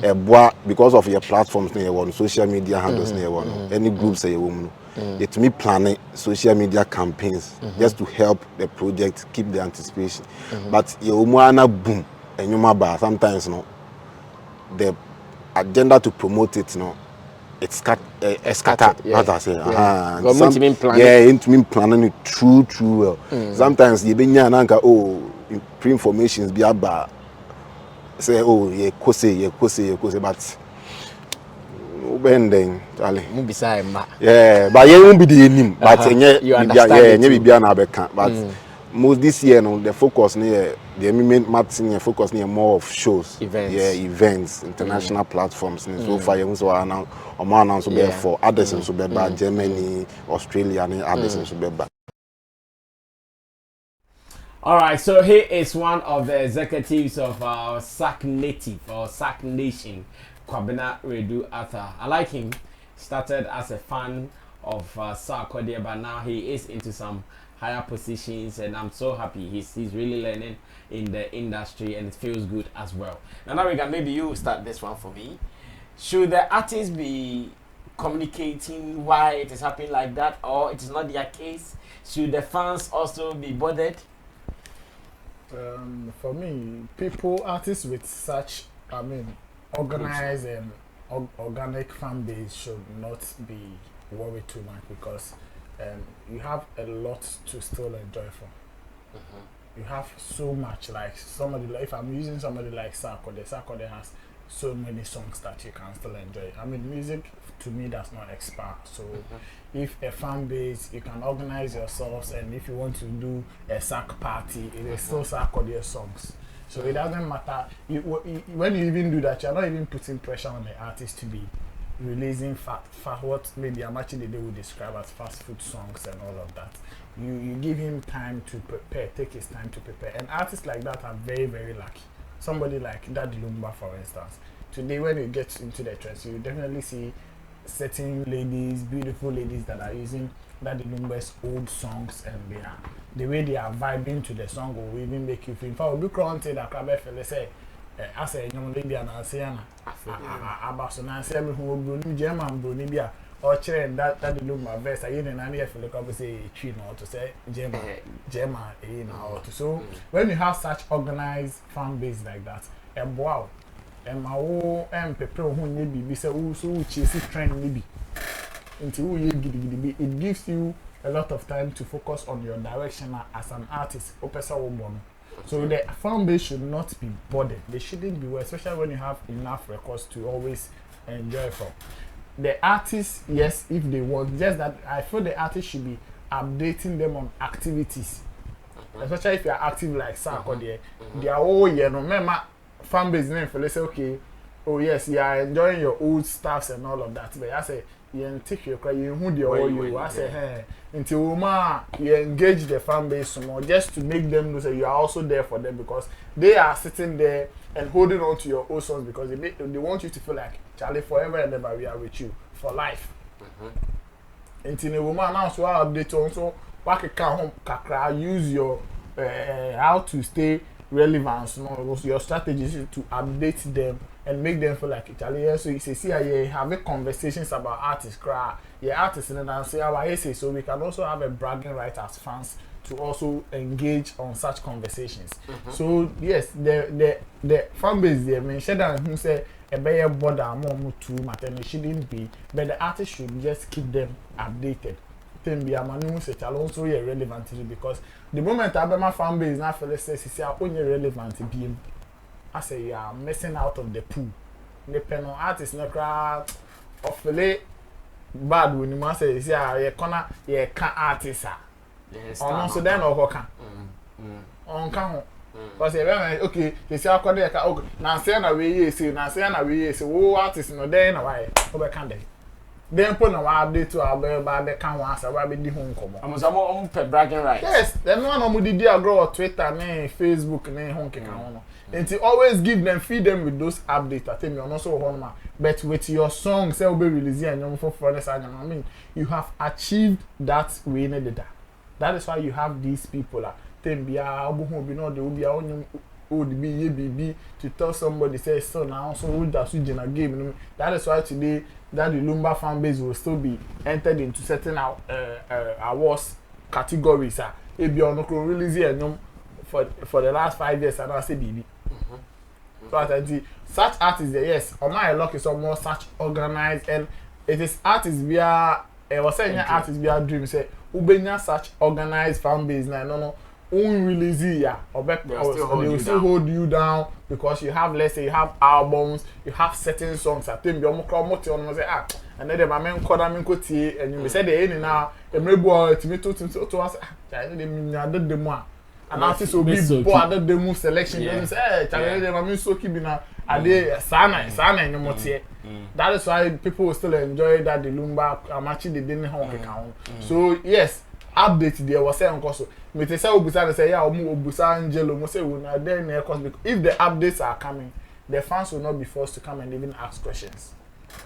Speaker 12: eboa because of your platforms na on social media handles na any groups say you it me planning social media campaigns just to help the project keep the anticipation but you na boom and sometimes no the agenda to promote it no it's scattered. What I say, into me planning it true well. Sometimes you be nanka pre-informations be about say oh ye kose but bending Charlie. Yeah, but you won't be the name. But you understand but most this year no the focus near the main marketing focus near more of shows, events, international platforms. So far you also announce for others in Germany, Australia, and others in
Speaker 5: All right, so he is one of the executives of our Sark Native or Sark Nation, Kwame Redu Arthur. I like him. Started as a fan of Sark, but now he is into some higher positions, and I'm so happy he's really learning in the industry, and it feels good as well. Now we can maybe you start this one for me. Should the artists be communicating why it is happening like that, or it is not their case? Should the fans also be bothered?
Speaker 9: For me, artists with such, organized and organic fan base should not be worried too much because you have a lot to still enjoy from. You have so much, like somebody, if I'm using somebody like Sark has so many songs that you can still enjoy. Music to me does not expire. So if a fan base, you can organize yourselves, and if you want to do a Sark party, it is still Sark songs. So it doesn't matter. When you even do that, you're not even putting pressure on the artist to be releasing what maybe actually they would describe as fast food songs and all of that. You give him time to prepare, take his time to prepare. And artists like that are very, very lucky. Somebody like Daddy Lumba, for instance. Today, when you get into the trends, you definitely see certain ladies, beautiful ladies that are using Daddy Lumba's old songs, and the way they are vibing to the song will even make you feel. In fact, we granted that Kwame fele say, as a young lady and I say, Abaso Nancy, who will be German, Brunibia, or chair and that Lumba verse. I didn't know if you say Chin or to say German, so when you have such organized fan base like that, and wow, and my own people who need be say, oh, so chase trend maybe until it gives you a lot of time to focus on your direction as an artist. So the fan base should not be bothered. They shouldn't be, especially when you have enough records to always enjoy from. The artists, yes, if they want, just that I feel the artists should be updating them on activities. Especially if you are active like Sark or they are all remember fan base name for let's say okay, oh yes, you are enjoying your old stuffs and all of that. But I say you take your cry, you who the all you. I say hey, until you engage the fan base more, just to make them know that you are also there for them because they are sitting there and holding on to your old songs because they want you to feel like Charlie forever and ever we are with you for life. Until the woman now so update also what can home kakra use your how to stay relevant, your strategies to update them and make them feel like Charlie. So you see, having conversations about artists, artists, and then say our say so we can also have a bragging right as fans to also engage on such conversations. So yes, the fan base there, Shedan who say a better border more too much, and it shouldn't be, but the artist should just keep them updated. Then be a man who say also relevant to you because the moment I my fan base now for let's say only relevant to be, I say you are missing out of the pool. The penal artist no crowd of bad when you must say you corner you can artist. Yes. So then or can. on can because okay they say according to okay na say na we say na say na we say wo artist no dey na why obekan dey then put na wa update to about the can one say wa be di ho nkomo
Speaker 5: I'm per bragging rights.
Speaker 9: yes then one of did grow on Twitter na Facebook na ho nkeka ho no and to always give them feed them with those updates I tell me on also one man but with your song say we be release and you for foreigners I mean you have achieved that way na that is why you have these people Tembia, Obuho, be not the Ubia, would be ye BB to tell somebody, say, so now, so would that switch in a game. That is why today, that the Lumba fan base will still be entered into certain awards categories. If you are not releasing for the last 5 years, and I say BB. So I think such artists, yes, on my luck is more such organized, and it is artists via, was saying artists via dream, say, Ubenya such organized fan base, no. Release yeah or back they will still hold you down because you have let's say you have albums you have certain songs I think you almost on say and then my men call them and you say the end now the maybe to me to us I did the more and artists will be poor at the move selection then say hey my men so keep na ade sana no more that is why people will still enjoy that the Lumba amachi they didn't have so yes update there was saying also me say obusa say yeah obusa angelo mo say we na there na cause if the updates are coming the fans will not be forced to come and even ask questions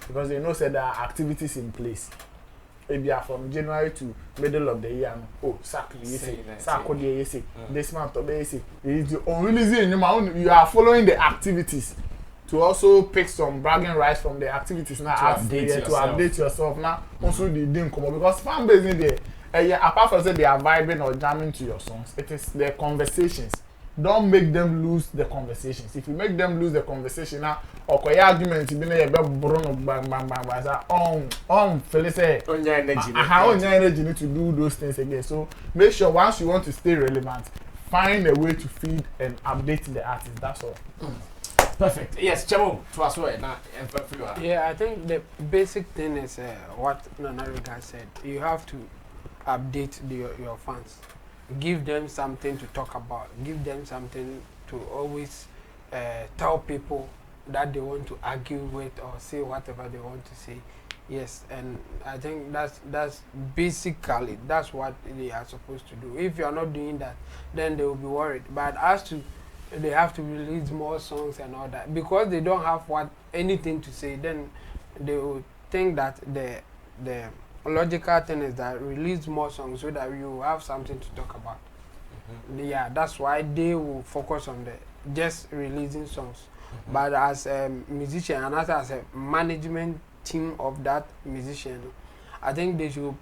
Speaker 9: because they know say there are activities in place maybe from January to middle of the year oh Sark you say Sark you say this month you say on releasing you are following the activities to also pick some bragging rights from the activities now to update yourself now also the thing come because fan base in there apart from say they are vibing or jamming to your songs, it is their conversations. Don't make them lose the conversations. If you make them lose the conversation now, or arguments, you be energy need to do those things again. So make sure once you want to stay relevant, find a way to feed and update the artist. That's all.
Speaker 5: Perfect. Yes, Chamo, to us now.
Speaker 6: Yeah, I think the basic thing is what Nanariga said. You have to update your fans, give them something to talk about, give them something to always tell people that they want to argue with or say whatever they want to say. Yes, and I think that's basically that's what they are supposed to do. If you are not doing that, then they will be worried. But as to they have to release more songs and all that because they don't have anything to say, then they will think that the logical thing is that release more songs so that you have something to talk about. Yeah, that's why they will focus on just releasing songs. But as a musician and as a management team of that musician, I think they should,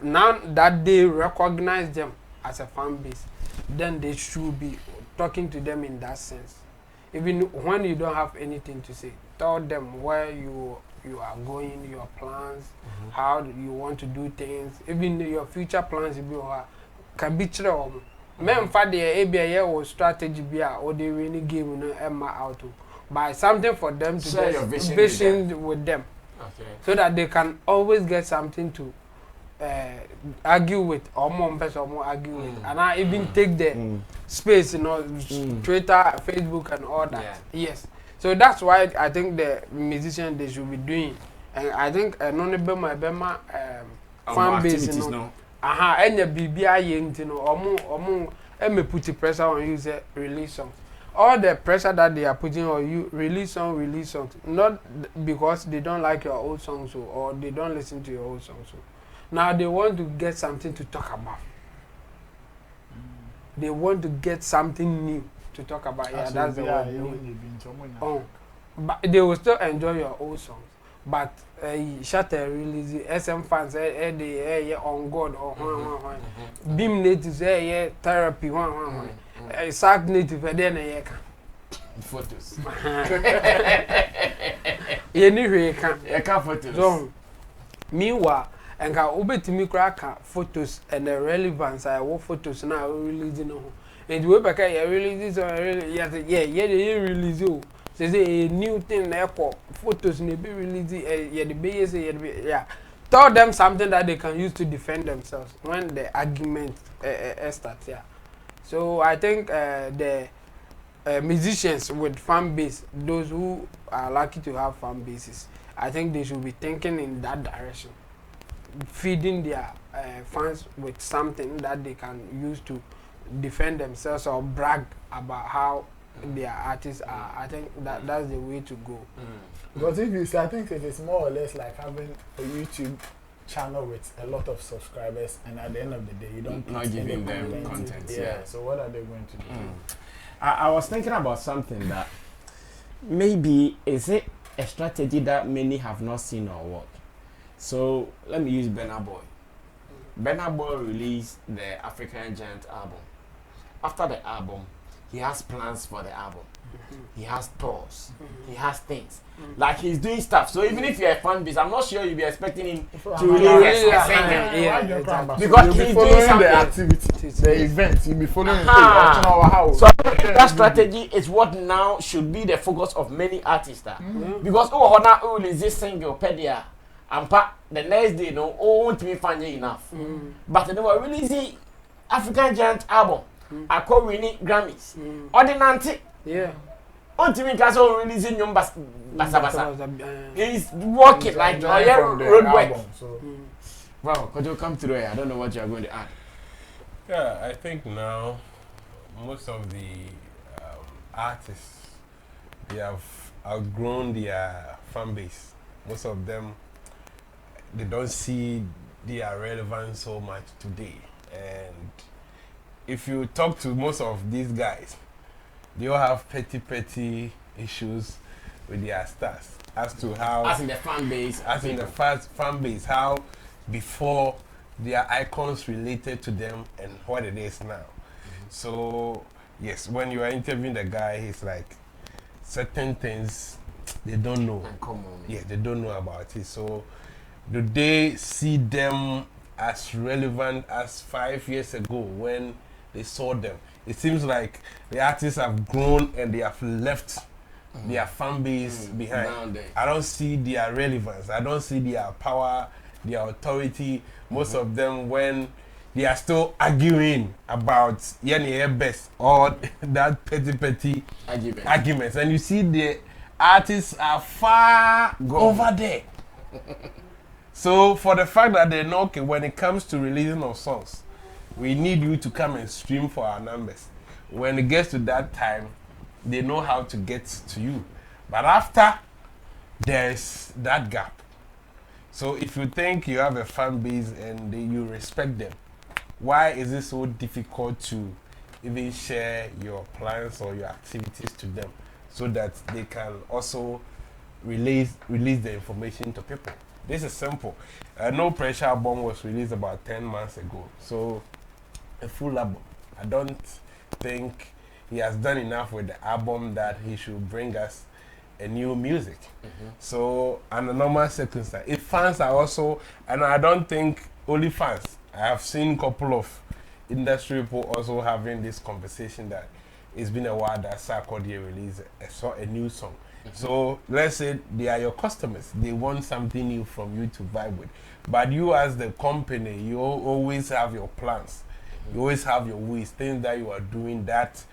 Speaker 6: now that they recognize them as a fan base, then they should be talking to them in that sense. Even when you don't have anything to say, tell them where you are going, your plans, how you want to do things, even your future plans can be true. Men for the ABA or strategy or the winning game out by something for them to share your vision with them. Okay. So that they can always get something to argue with or more person or more argue with, and I even take the space, Twitter, Facebook, and all that. Yeah. Yes. So that's why I think the musicians they should be doing, and I think Bema fan base, and the BBI, me put the pressure on you say release songs. All the pressure that they are putting on you, release songs, not because they don't like your old songs or they don't listen to your old songs. Now they want to get something to talk about. They want to get something new to talk about. Yeah, that's the word. But they will still enjoy your old songs. But Shatter release SM fans they on God or Beam natives therapy Sark native then
Speaker 5: photos.
Speaker 6: Anyway, can
Speaker 5: photos.
Speaker 6: So meanwhile, and can obey to me crack photos and the relevance I want photos now releasing. And we back release release you. Say a new thing photos may be released yeah. Tell them something that they can use to defend themselves when the argument starts. Yeah. So I think the musicians with fan base, those who are lucky to have fan bases, I think they should be thinking in that direction, feeding their fans with something that they can use to defend themselves or brag about how their artists are. I think that's the way to go.
Speaker 9: Because if you see, I think it is more or less like having a YouTube channel with a lot of subscribers, and at the end of the day, you don't
Speaker 5: not giving them content.
Speaker 9: Yeah. So what are they going to do?
Speaker 5: I was thinking about something that maybe is it a strategy that many have not seen or what. So let me use Burna Boy. Burna Boy released the African Giant album. After the album, he has plans for the album. He has tours. He has things. Like he's doing stuff. So even if you're a fan base, I'm not sure you'll be expecting him to release a single. Because he's doing something.
Speaker 9: The activities, the events, you'll be following the
Speaker 5: So that strategy is what now should be the focus of many artists. Because who release this single pedia and the next day won't be funny enough. But they were releasing African Giant album. I call winning Grammys. Ordinary.
Speaker 6: Yeah.
Speaker 5: Until Castle releasing your basa. He's working like road work. Wow, could you come through here? I don't know what you are going to add.
Speaker 8: Yeah, I think now most of the artists, they have outgrown their fan base. Most of them, they don't see their relevance so much today. And if you talk to most of these guys, they all have petty issues with their stars as to how,
Speaker 5: as in the fan base,
Speaker 8: fan base, how before their icons related to them and what it is now. So yes, when you are interviewing the guy, he's like certain things they don't know. Yeah, they don't know about it. So do they see them as relevant as 5 years ago when they saw them? It seems like the artists have grown and they have left their fan base behind. I don't see their relevance. I don't see their power, their authority. Most of them, when they are still arguing about best or that petty arguments. And you see the artists are far over there. So for the fact that they know, okay, when it comes to releasing of songs, we need you to come and stream for our numbers. When it gets to that time, they know how to get to you. But after, there's that gap. So if you think you have a fan base and you respect them, why is it so difficult to even share your plans or your activities to them so that they can also release the information to people? This is simple. No Pressure album was released about 10 months ago. So a full album. I don't think he has done enough with the album that he should bring us a new music. So under normal circumstances, if fans are also, and I don't think only fans, I have seen a couple of industry people also having this conversation that it's been a while that Sark released a new song. So let's say they are your customers. They want something new from you to vibe with. But you as the company, you always have your plans. You always have your ways, things that you are doing that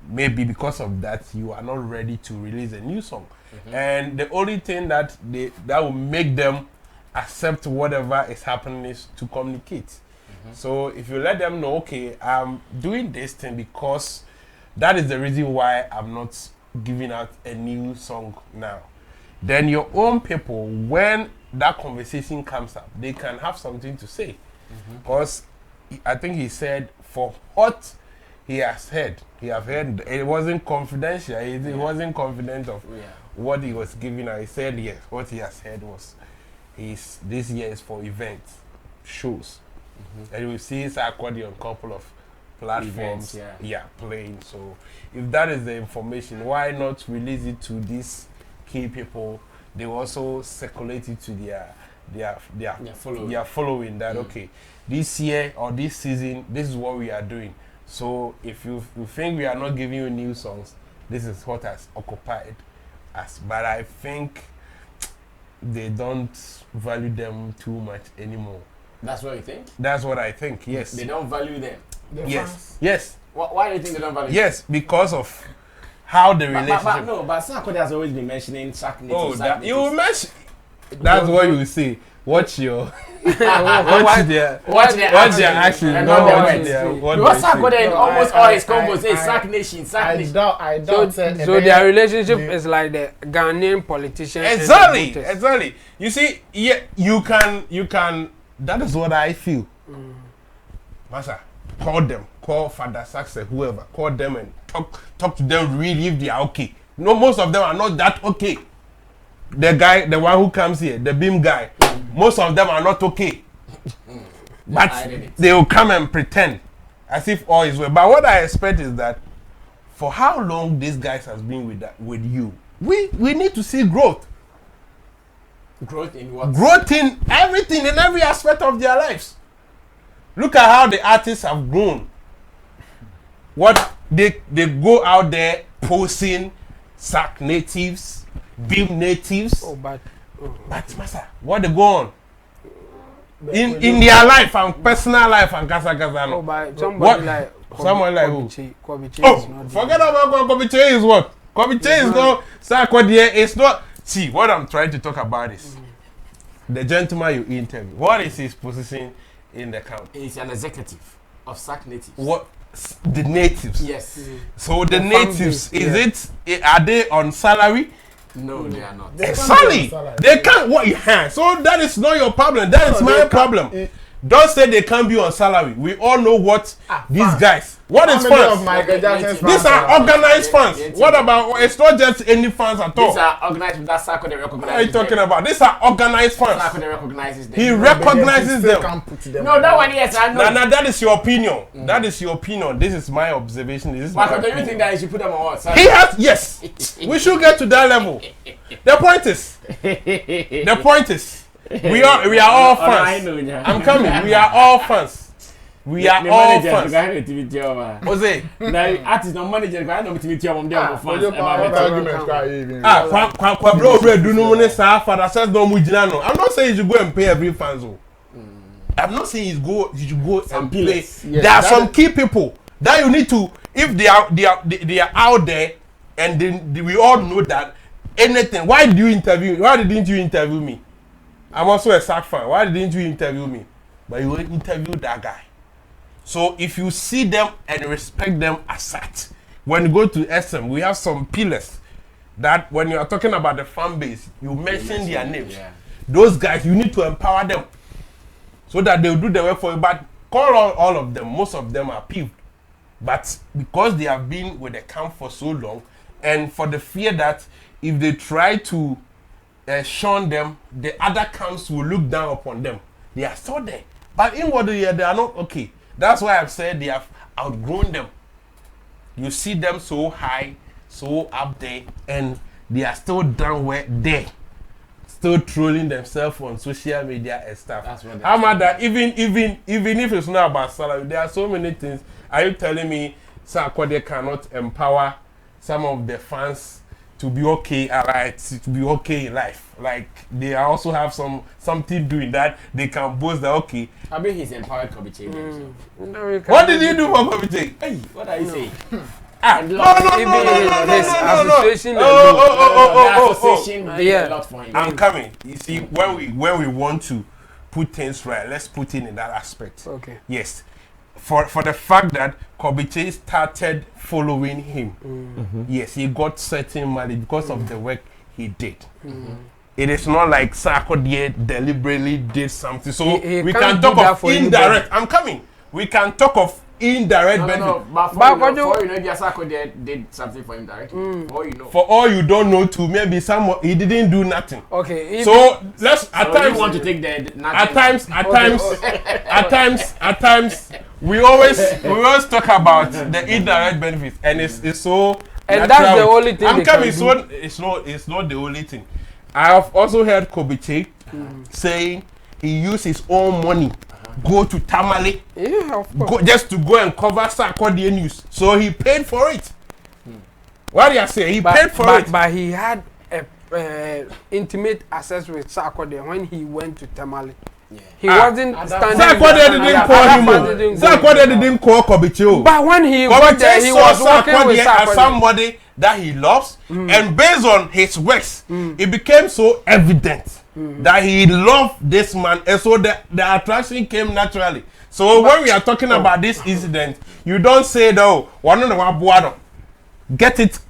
Speaker 8: maybe because of that you are not ready to release a new song. And the only thing that will make them accept whatever is happening is to communicate. So if you let them know, okay, I'm doing this thing because that is the reason why I'm not giving out a new song now, then your own people, when that conversation comes up, they can have something to say. Because I think he said for what he has heard, it wasn't confidential. He wasn't confident of what he was giving out. He said yes, what he has heard was this year is for events, shows. And we see his accordion on a couple of platforms playing. So if that is the information, why not release it to these key people? They also circulate it to their following that okay, this year or this season, this is what we are doing. So if you think we are not giving you new songs, this is what has occupied us. But I think they don't value them too much anymore.
Speaker 5: That's what you think?
Speaker 8: That's what I think, yes.
Speaker 5: They don't value them?
Speaker 8: Yes.
Speaker 5: Why do you think they don't value?
Speaker 8: Yes, because of how the relationship.
Speaker 5: But Sark has always been mentioning Sark native.
Speaker 8: Oh, that you will mention. That's what you will say. Watch your. Watch their action.
Speaker 5: Because Sark in almost all his combos is Sark Nation. Sark Nation.
Speaker 9: I doubt.
Speaker 6: So their relationship is like the Ghanaian politician.
Speaker 8: Exactly. You see, yeah, you can. That is what I feel. Master, call them, call Father Sark, whoever, call them and talk to them really if they are okay. No, most of them are not that okay. The one who comes here, the beam guy, most of them are not okay. But they will come and pretend as if all is well. But what I expect is that for how long these guys has been with you, we need to see growth.
Speaker 5: Growth in what?
Speaker 8: Growth in everything, in every aspect of their lives. Look at how the artists have grown. What they go out there posing Sark natives, Beam natives.
Speaker 6: But
Speaker 8: master, what they go on in their life and personal life and kasa no.
Speaker 6: But someone like
Speaker 8: who?
Speaker 6: Kwame
Speaker 8: Forget about Kwame is what? Kwame is not Sark. It's not. See, what I'm trying to talk about is the gentleman you interview. What is his position in the camp?
Speaker 5: He's an executive of Sark natives.
Speaker 8: What? The natives.
Speaker 5: Yes.
Speaker 8: So the natives, are they on salary?
Speaker 5: No, they are not.
Speaker 8: Exactly. They can't work your hand. So that is not your problem. That is my problem. Don't say they can't be on salary. We all know what these guys. What is fans? These are organized fans. What about? It's not just any fans at all.
Speaker 5: These are organized with that Sark they recognize.
Speaker 8: What are you talking about? These are organized fans.
Speaker 5: Sark recognizes them.
Speaker 8: He recognizes them.
Speaker 5: No, that one yes, I know.
Speaker 8: Now that is your opinion. That is your opinion. This is my observation. This is
Speaker 5: But do you think that you should put them on what?
Speaker 8: He has yes. We should get to that level. The point is. We are all fans. I'm coming. We are all fans. We are all fans. Jose.
Speaker 5: Artist no manager. I know me tell them they are fans.
Speaker 8: I'm not saying you should go and pay every fans. I'm not saying you should go and play. There are some key people that you need to. If they are out there, and then we all know that anything. Why didn't you interview me? I'm also a Sark fan. Why didn't you interview me? But you interviewed that guy. So if you see them and respect them as such, when you go to SM, we have some pillars that when you are talking about the fan base, you mention their names. Yeah. Those guys, you need to empower them so that they'll do the work for you. But call all of them. Most of them are peeved. But because they have been with the camp for so long, and for the fear that if they try to shun them, the other camps will look down upon them. They are still there. But inwardly, they are not okay. That's why I've said they have outgrown them. You see them so high, so up there, and they are still down where there. Still trolling themselves on social media and stuff. That's what I'm at that. Even if it's not about salary, there are so many things. Are you telling me Sark cannot empower some of the fans to be okay, alright, to be okay in life? Like they also have something doing that they can boast that okay.
Speaker 5: I mean he's empowered Kobiche.
Speaker 8: What did you do for Kobiche?
Speaker 5: Hey, what are you saying?
Speaker 8: I'm coming. You see, when we want to put things right, let's put it in that aspect.
Speaker 6: Okay.
Speaker 8: Yes. For the fact that Kobiche started following him, yes, he got certain money because of the work he did. It is not like Sark deliberately did something. So we can talk of indirect. I'm coming. We can talk of indirect benefit.
Speaker 5: But for you know, Sark did something for him directly.
Speaker 8: For all you don't know, too, maybe he didn't do nothing.
Speaker 6: Okay.
Speaker 8: So let's at times
Speaker 5: you want to take the
Speaker 8: at times we always talk about the indirect benefits, and it's so.
Speaker 6: And that's the only thing.
Speaker 8: I'm coming. So it's not the only thing. I have also heard Kobiche saying he used his own money go to Tamale, just to go and cover Sark news. So he paid for it. What do you say? He paid for it.
Speaker 6: But he had intimate access with Sark when he went to Tamale. He wasn't standing.
Speaker 8: Sarkodie didn't call him. Sarkodie didn't call Kobichi.
Speaker 6: But when he got there, he was working with
Speaker 8: as somebody that he loves, and based on his works, it became so evident that he loved this man, and so the attraction came naturally. So when we are talking about this incident, you don't say though, get it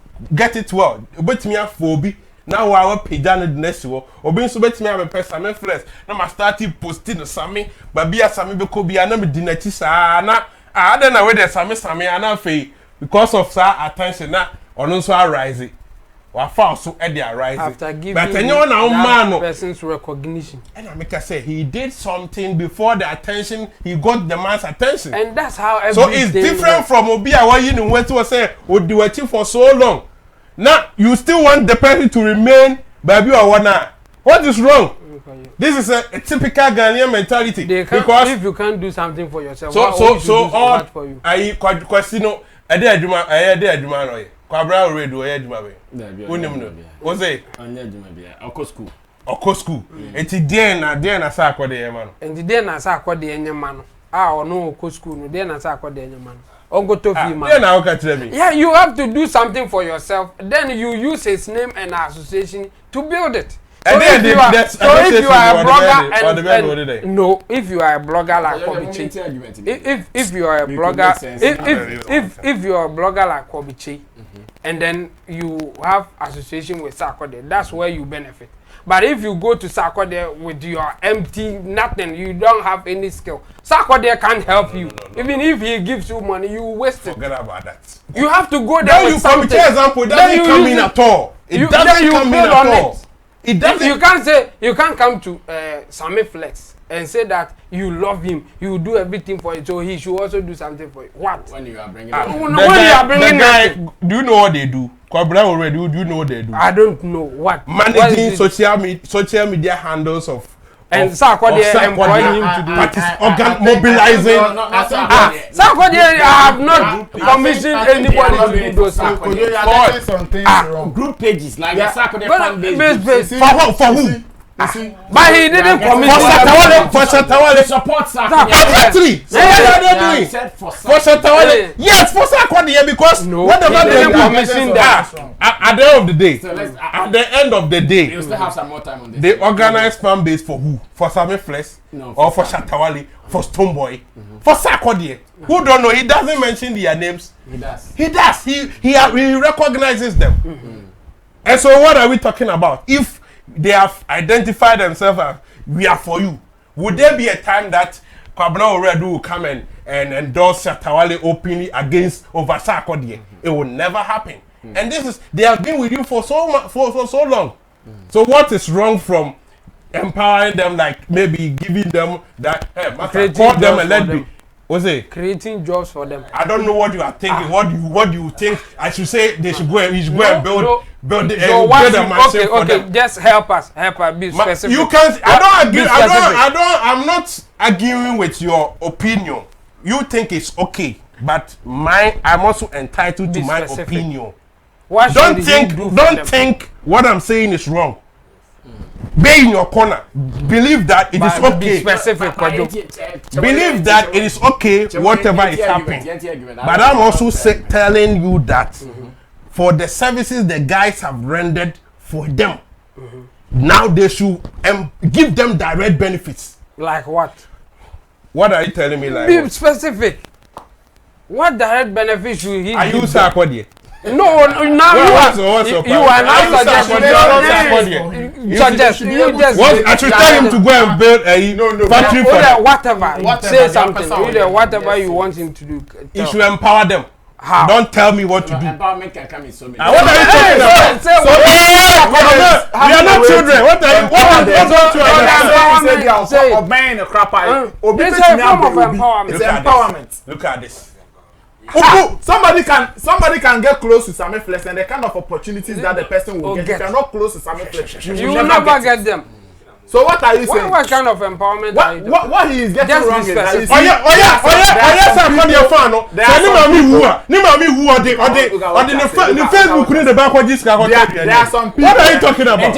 Speaker 8: well. But me a phobia. Now I will pay down the next one. Or being so bet me I'm a person Sammy Flex. Now I started posting Sammy, but be a Sammy because be a number dinner na. I don't know whether Sammy and I feel because of sir attention now or no so rising. Or found so Eddie rising.
Speaker 6: After giving
Speaker 8: but that
Speaker 6: person's recognition.
Speaker 8: And I make her say he did something before the attention, he got the man's attention.
Speaker 6: And that's how
Speaker 8: so it's different from Obia where you went to say would do it for so long. Now you still want the person to remain baby or what now? What is wrong? This is a typical Ghanaian mentality.
Speaker 6: Because if you can't do something for yourself,
Speaker 8: so all I question adwuma no ye. Kwabra already do adwuma be. Unim no. Wo say?
Speaker 11: Anya adwuma bia. Oko
Speaker 8: school. Enti den na sa akode ye ma no.
Speaker 6: Enti den na sa akode ye ma no. Ono oko school no den na sa akode ye ma no. Yeah, you have to do something for yourself. Then you use his name and association to build it. So if you are a blogger if you are a blogger like Kobichi, if you are a blogger, if you are a blogger like Kobichi, and then you have association with Sarkodie, that's where you benefit. But if you go to Sarkodie with your empty nothing, you don't have any skill. Sarkodie can't help you. Even if he gives you money, you waste it.
Speaker 8: Forget about that.
Speaker 6: You have to go there with something.
Speaker 8: Example, it doesn't come in at all. It doesn't come in at all. It doesn't.
Speaker 6: You can't come to Sammy Flex and say that you love him, you do everything for it, so he should also do something for you. What?
Speaker 11: When you are bringing
Speaker 8: the guy, do you know what they do? Kwabra already, do you know what they do?
Speaker 6: I don't know what.
Speaker 8: Managing social media handles of
Speaker 6: and Sarkodie employing him to do
Speaker 8: mobilizing.
Speaker 6: Sarkodie have not commissioned anybody to do those things.
Speaker 11: Group pages like Sarkodie fan base.
Speaker 8: For who?
Speaker 6: But he didn't commission
Speaker 8: for Shatawale
Speaker 11: support Sark.
Speaker 8: Exactly. So what are they doing? For Shatawale. Yes, for Sarkodie because whatever they commission that at the end of the day. At the end of the day,
Speaker 11: you still have some more time on this.
Speaker 8: They organize fan base for who? For Sammy Flex or for Shatawale, for Stoneboy, for Sarkodie. Who don't know? He doesn't mention their names.
Speaker 11: He does.
Speaker 8: He recognizes them. And so what are we talking about? If they have identified themselves as we are for you, would there be a time that Kwabena Oredu will come and endorse Shatawale openly against over Sarkodie? It will never happen. And this is they have been with you for so long. So what is wrong from empowering them, like maybe giving them that call them and let me what's it?
Speaker 6: Creating jobs for them.
Speaker 8: I don't know what you are thinking. What do you think? I should say they should go and build a mansion for them.
Speaker 6: Just help us be specific.
Speaker 8: You can't. I'm not arguing with your opinion. You think it's okay, but I'm also entitled to my opinion. Don't think what I'm saying is wrong. Be in your corner. Believe that it is okay.
Speaker 6: Be specific.
Speaker 8: Believe that it is okay, whatever is happening. But I'm also telling you that for the services the guys have rendered for them, now they should give them direct benefits.
Speaker 6: Like what?
Speaker 8: What are you telling me? Like
Speaker 6: be specific. What direct benefits should he give?
Speaker 8: Are you Sarkodie?
Speaker 6: No, now you are now suggesting.
Speaker 8: I should tell him to go and build a factory for them.
Speaker 6: Whatever. Say something. Whatever you want him to do.
Speaker 8: He should empower them.
Speaker 6: How?
Speaker 8: Don't tell me what to do.
Speaker 11: Empowerment can come in so many.
Speaker 8: What are you talking about? We are not children. What are you
Speaker 6: It's a form of empowerment.
Speaker 9: It's empowerment.
Speaker 8: Look at this.
Speaker 9: Somebody can get close to Sammy Flex and the kind of opportunities that the person will get. If you're not close to Sammy Flex,
Speaker 6: you will never get them.
Speaker 9: So what are you saying?
Speaker 6: What kind of empowerment are you doing?
Speaker 9: What he is getting wrong is that you see.
Speaker 8: There are some people. What are you talking about?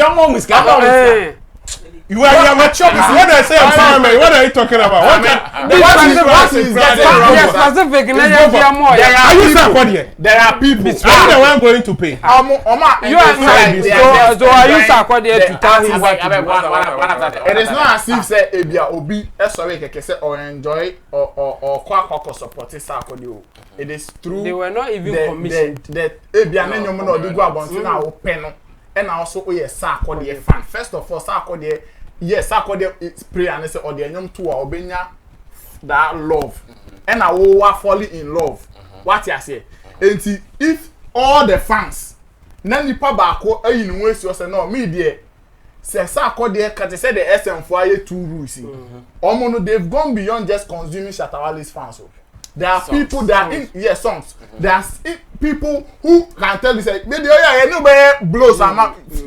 Speaker 8: You are mature. What I say empowerment? What are you talking about? What is
Speaker 6: specific?
Speaker 8: There are people. I'm the one going to pay.
Speaker 6: You are not. So are you Sarkodie to tell him what?
Speaker 9: It is not as if say Ebia Obi sorry say or enjoy or kwa support Sarkodie. It is true.
Speaker 6: They were not even commissioned.
Speaker 9: That Ebia na nyomo na odigu abonti na wo pe no. And also Sarkodie fan. First of all, Sarkodie, yes, Sarkodie is pray and say or the nyom to obenya that love. And I will falling in love. What you say? And if all the fans, then nipa baako ayi no wesi say no me there. Say Sarkodie can say the SM for 2 rules. Omo they've gone beyond just consuming Shatawale's fans. There are songs, people that in songs. There are people who can tell you say nobody blows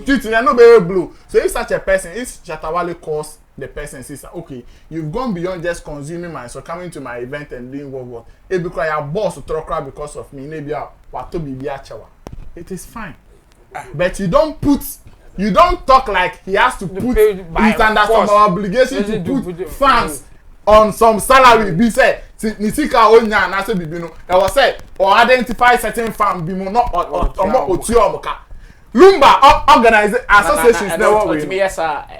Speaker 9: cheating, nobody blow. So if such a person, if Shatawale calls the person says, okay, you've gone beyond just consuming my so coming to my event and doing what it because your boss to throw crap because of me, maybe what to be chawa. It is fine. But you don't talk like he has to put he's under some obligation to put fans on some salary be said nisika onya na say bibi no e was say or identify certain fan bi mo no omo Lumba organize associations never win.
Speaker 5: Me yes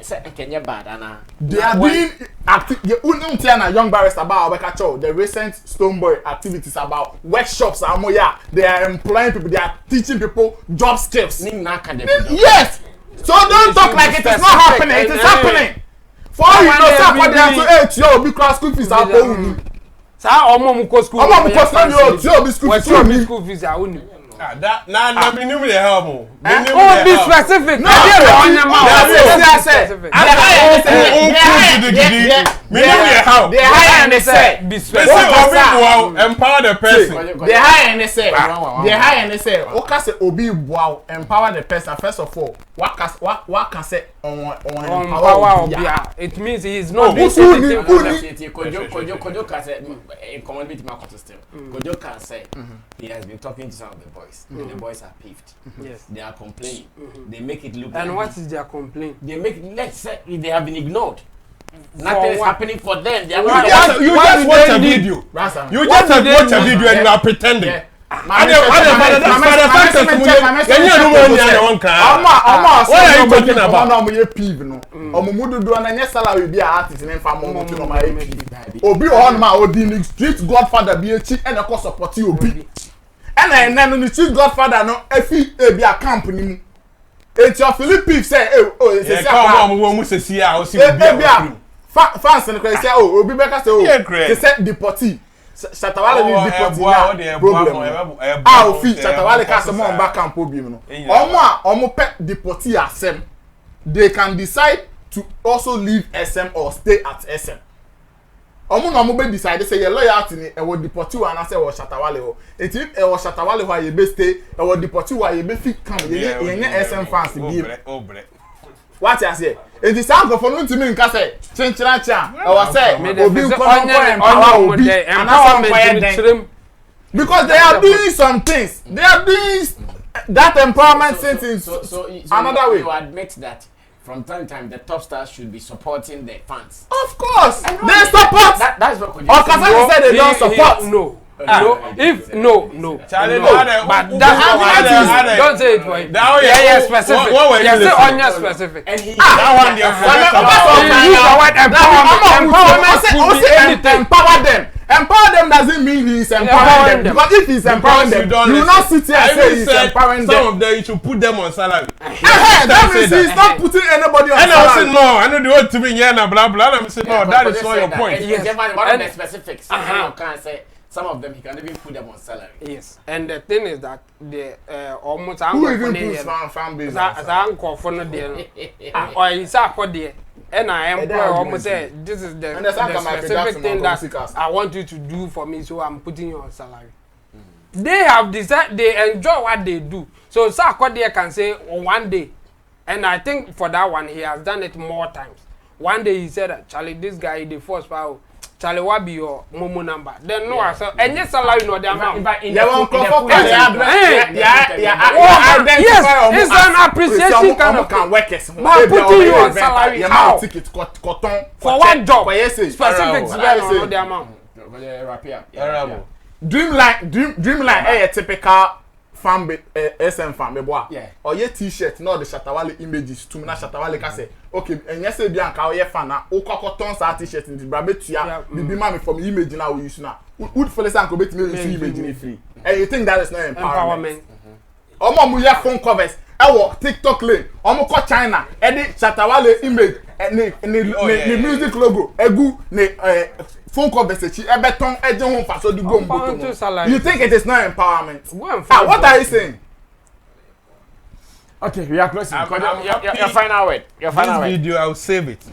Speaker 5: say Kenya bad ana.
Speaker 9: They are doing active young barrister about Obeka the recent Stoneboy activities about workshops they are employing people, they are teaching people job skills. Yes. So don't talk like it is not happening. It is happening. For you know say what they are to yo because school fees are going.
Speaker 6: Sa omo mu ko school.
Speaker 9: Omo mu ko school yo be
Speaker 6: school fees are only.
Speaker 8: That na me no be help mo.
Speaker 6: Be specific.
Speaker 9: No,
Speaker 8: they
Speaker 9: hire and they say
Speaker 8: be specific. Empower the person.
Speaker 9: They hire and they say okay say obi wow empower the person. First of all, what can say on empower obi?
Speaker 6: It means he is not
Speaker 5: Kojo can say in commodity market system. Kojo can say he has been talking to some of the boys. The boys are peeved.
Speaker 6: Yes.
Speaker 5: They are complaining. They make it look.
Speaker 6: And what is their complaint?
Speaker 5: They make. Let's say they have been ignored. Nothing is happening for them. They are
Speaker 8: you just watch a video. You just watch a video and you are pretending. What are you talking
Speaker 9: about? Street Godfather support you. And then the chief godfather no efi be a company mu enti of Philippines say say fans no say obi beka say say deportee Shatawale ni deportee problem ofi Shatawale ka say mo back camp obi no omo pe deportee asem they can decide to also leave SM or stay at SM. Omo no mo be decide say your loyalty ni e wo deport you and say wo Shatawale ho. Eti e wo Shatawale ho ye be stay e wo deport you ye be fit come ye SM fans bi. What you say? Eti sound of no ntimi nka say chenchira cha e wo say obi nko obi and because they are doing some things. They are doing that empowerment sentence another way.
Speaker 5: You admit that from time to time, the top stars should be supporting their fans.
Speaker 9: Of course, they support.
Speaker 5: That's what.
Speaker 9: Or Kasani said they don't support.
Speaker 6: No. Charlie, but that's don't say it for him. Yeah, specific. Yeah, say onion specific.
Speaker 5: And he
Speaker 6: that one
Speaker 9: empower them. Empower them doesn't mean he's empowering them. Because if he's empowering them, you will not sit here and say he's empowering them.
Speaker 8: Some of them, you should put them on salary.
Speaker 9: That means he's not putting anybody on salary.
Speaker 8: And I said, no, I know the word to me, yeah, blah, blah. And I said, no, that is not your point.
Speaker 5: Yes. One of the specifics. I can't say. Some of them he can even put them on salary.
Speaker 6: Yes, and the thing is that the almost
Speaker 9: who even puts fan base
Speaker 6: as uncle for no deal or is up for there. And I employ almost say this is the specific thing that I want you to do for me, so I'm putting you on salary. They have decided they enjoy what they do. So Sark can say one day, and I think for that one he has done it more times. One day he said that Charlie, this guy the first power. Charlie, what be your Momo number? Then no, so any salary no the amount.
Speaker 9: Yes,
Speaker 6: it's an appreciation kind of
Speaker 9: can work as
Speaker 6: but putting you on salary how?
Speaker 9: Ticket cotton
Speaker 6: For what job?
Speaker 9: Specific
Speaker 6: no the amount.
Speaker 9: Dreamline a typical fan SM fan me boy. Or your t-shirt no the Shatawale images to na Shatawale ka say okay enye say bia nka oye fan na o cotton sa t-shirt in the brabetua bibi ma me from image na we use na would feel say anko betime use image ni free and you think that is not empowerment. Omo mu ya phone covers e wo TikTok lane omo ko China e di Shatawale image ni music logo egu ni phone conversation ebeton eje hon faso di go mboto. You think it is not empowerment? What are you saying?
Speaker 5: Okay, we are closing. Your final word. Your final word.
Speaker 8: This video, I will save it.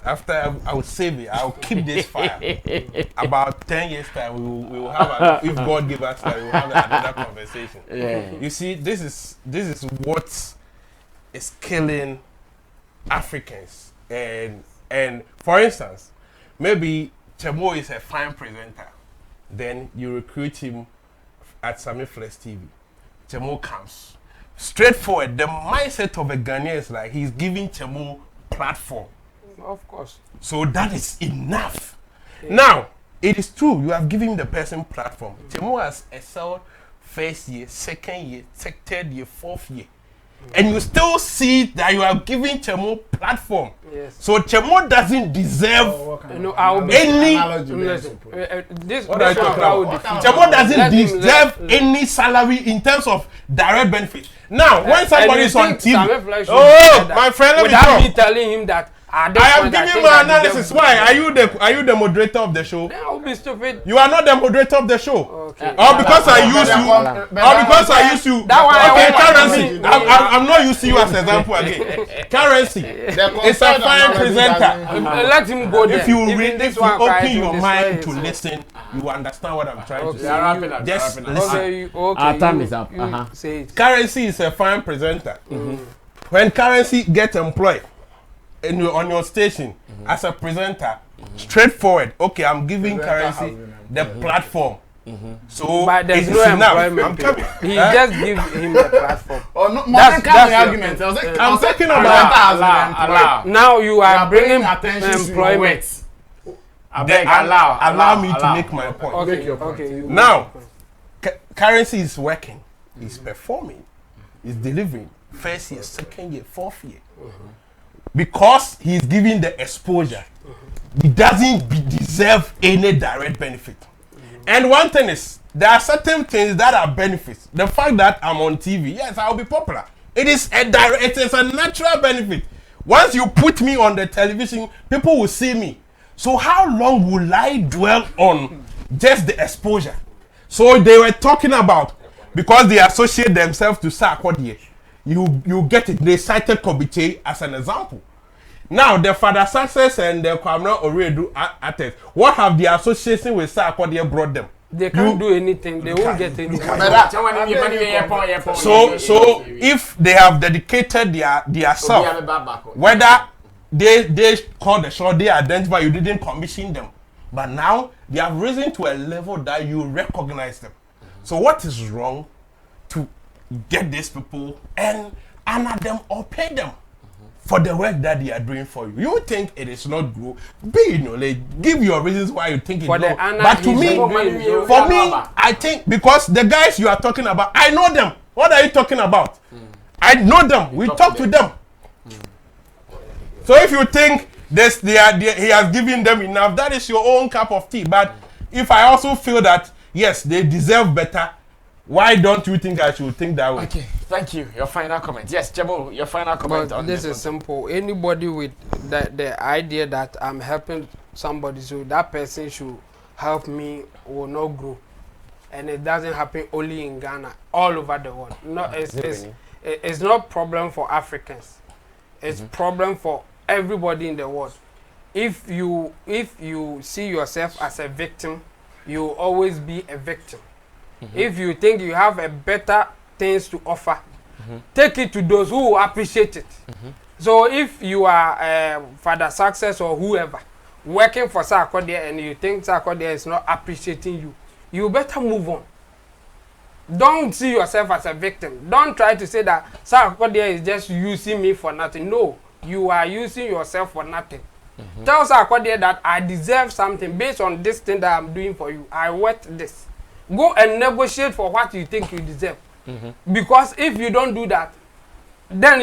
Speaker 8: After I will save it. I will keep this file. About 10 years time, we will have if God give us time, we will have another conversation.
Speaker 5: Yeah.
Speaker 8: You see, this is what is killing Africans. And for instance, maybe Chemo is a fine presenter. Then you recruit him at Sammy Flex TV. Chemo comes. Straightforward, the mindset of a Ghanaian is like he's giving Chemo platform.
Speaker 6: Of course.
Speaker 8: So that is enough. Yeah. Now, it is true, you have given the person platform. Chemo has excelled first year, second year, third year, fourth year. And you still see that you are giving Chemo platform.
Speaker 6: Yes.
Speaker 8: So Chemo doesn't deserve any. Chemo doesn't deserve any salary in terms of direct benefit. Now, when somebody is on TV, my friend,
Speaker 6: without me telling him that
Speaker 8: I am giving my analysis. Why are you the moderator of the show?
Speaker 6: Then I will be stupid.
Speaker 8: You are not the moderator of the show.
Speaker 6: Okay.
Speaker 8: Or because I use you. Or because I use you. Okay, currency. I'm not using you as an example again. Currency. It's a fine presenter.
Speaker 6: Let him go there.
Speaker 8: If you read, if you open your mind to listen, you understand what I'm trying to say. Just listen.
Speaker 5: Our time is up.
Speaker 8: Currency is a fine presenter. When Currency gets employed on your station as a presenter, straightforward. Okay, I'm giving Currency the platform. So
Speaker 6: but there's
Speaker 8: it's
Speaker 6: no
Speaker 8: enough.
Speaker 6: employment. He just gives him the platform.
Speaker 9: That's the argument.
Speaker 8: I'm talking about
Speaker 6: now you are bringing employment.
Speaker 8: Allow me to make my point.
Speaker 6: Okay.
Speaker 8: Now, Currency is working. He's performing. He's delivering. First year, second year, fourth year. Because he's giving the exposure, he doesn't deserve any direct benefit. And one thing is, there are certain things that are benefits. The fact that I'm on TV, yes, I'll be popular. It is a natural benefit. Once you put me on the television, people will see me. So how long will I dwell on just the exposure? So they were talking about, because they associate themselves to Sark. You get it. They cited Kobite as an example. Now, the Father Success and the Kwame already artists. What have the association with Sark brought them?
Speaker 6: They can't do anything. They won't get anything.
Speaker 8: So if they have dedicated their self, whether they call the show, they identify, you didn't commission them. But now, they have risen to a level that you recognize them. So what is wrong to get these people and honor them or pay them for the work that they are doing for you? You think it is not good? Give your reasons why you think it's not. But to me, for me, I think because the guys you are talking about, I know them. What are you talking about? I know them. We talk to them. So if you think he has given them enough, that is your own cup of tea. But if I also feel that yes, they deserve better, why don't you think I should think that way?
Speaker 5: Okay, thank you. Your final comment. Yes, Jamo, your final comment on
Speaker 6: this. This is simple. Anybody with the idea that I'm helping somebody, so that person should help me, will not grow. And it doesn't happen only in Ghana, all over the world. No, it's not a problem for Africans. It's problem for everybody in the world. If you see yourself as a victim, you will always be a victim. If you think you have a better things to offer, take it to those who appreciate it. So if you are Father Success or whoever, working for Sark and you think Sark is not appreciating you, you better move on. Don't see yourself as a victim. Don't try to say that Sark is just using me for nothing. No, you are using yourself for nothing. Tell Sark that I deserve something based on this thing that I'm doing for you. I worth this. Go and negotiate for what you think you deserve. Because if you don't do that, then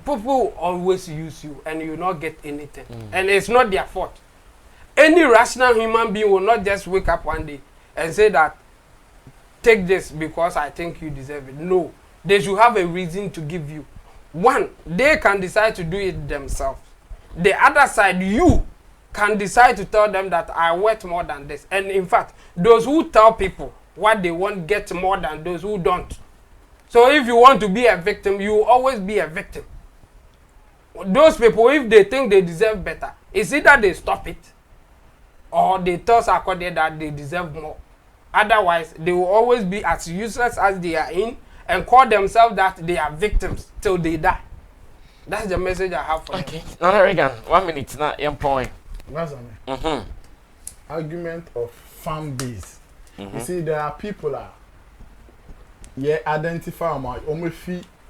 Speaker 6: people always use you and you not get anything. And it's not their fault. Any rational human being will not just wake up one day and say that, take this because I think you deserve it. No, they should have a reason to give you. One, they can decide to do it themselves. The other side, you can decide to tell them that I worth more than this. And in fact, those who tell people what they want get more than those who don't. So if you want to be a victim, you will always be a victim. Those people, if they think they deserve better, it's either they stop it or they tell Sarkodie that they deserve more. Otherwise, they will always be as useless as they are in and call themselves that they are victims till they die. That's the message I have for you.
Speaker 5: Okay. No, Regan, 1 minute, not your point.
Speaker 9: Argument of fan base. You see, there are people identify almost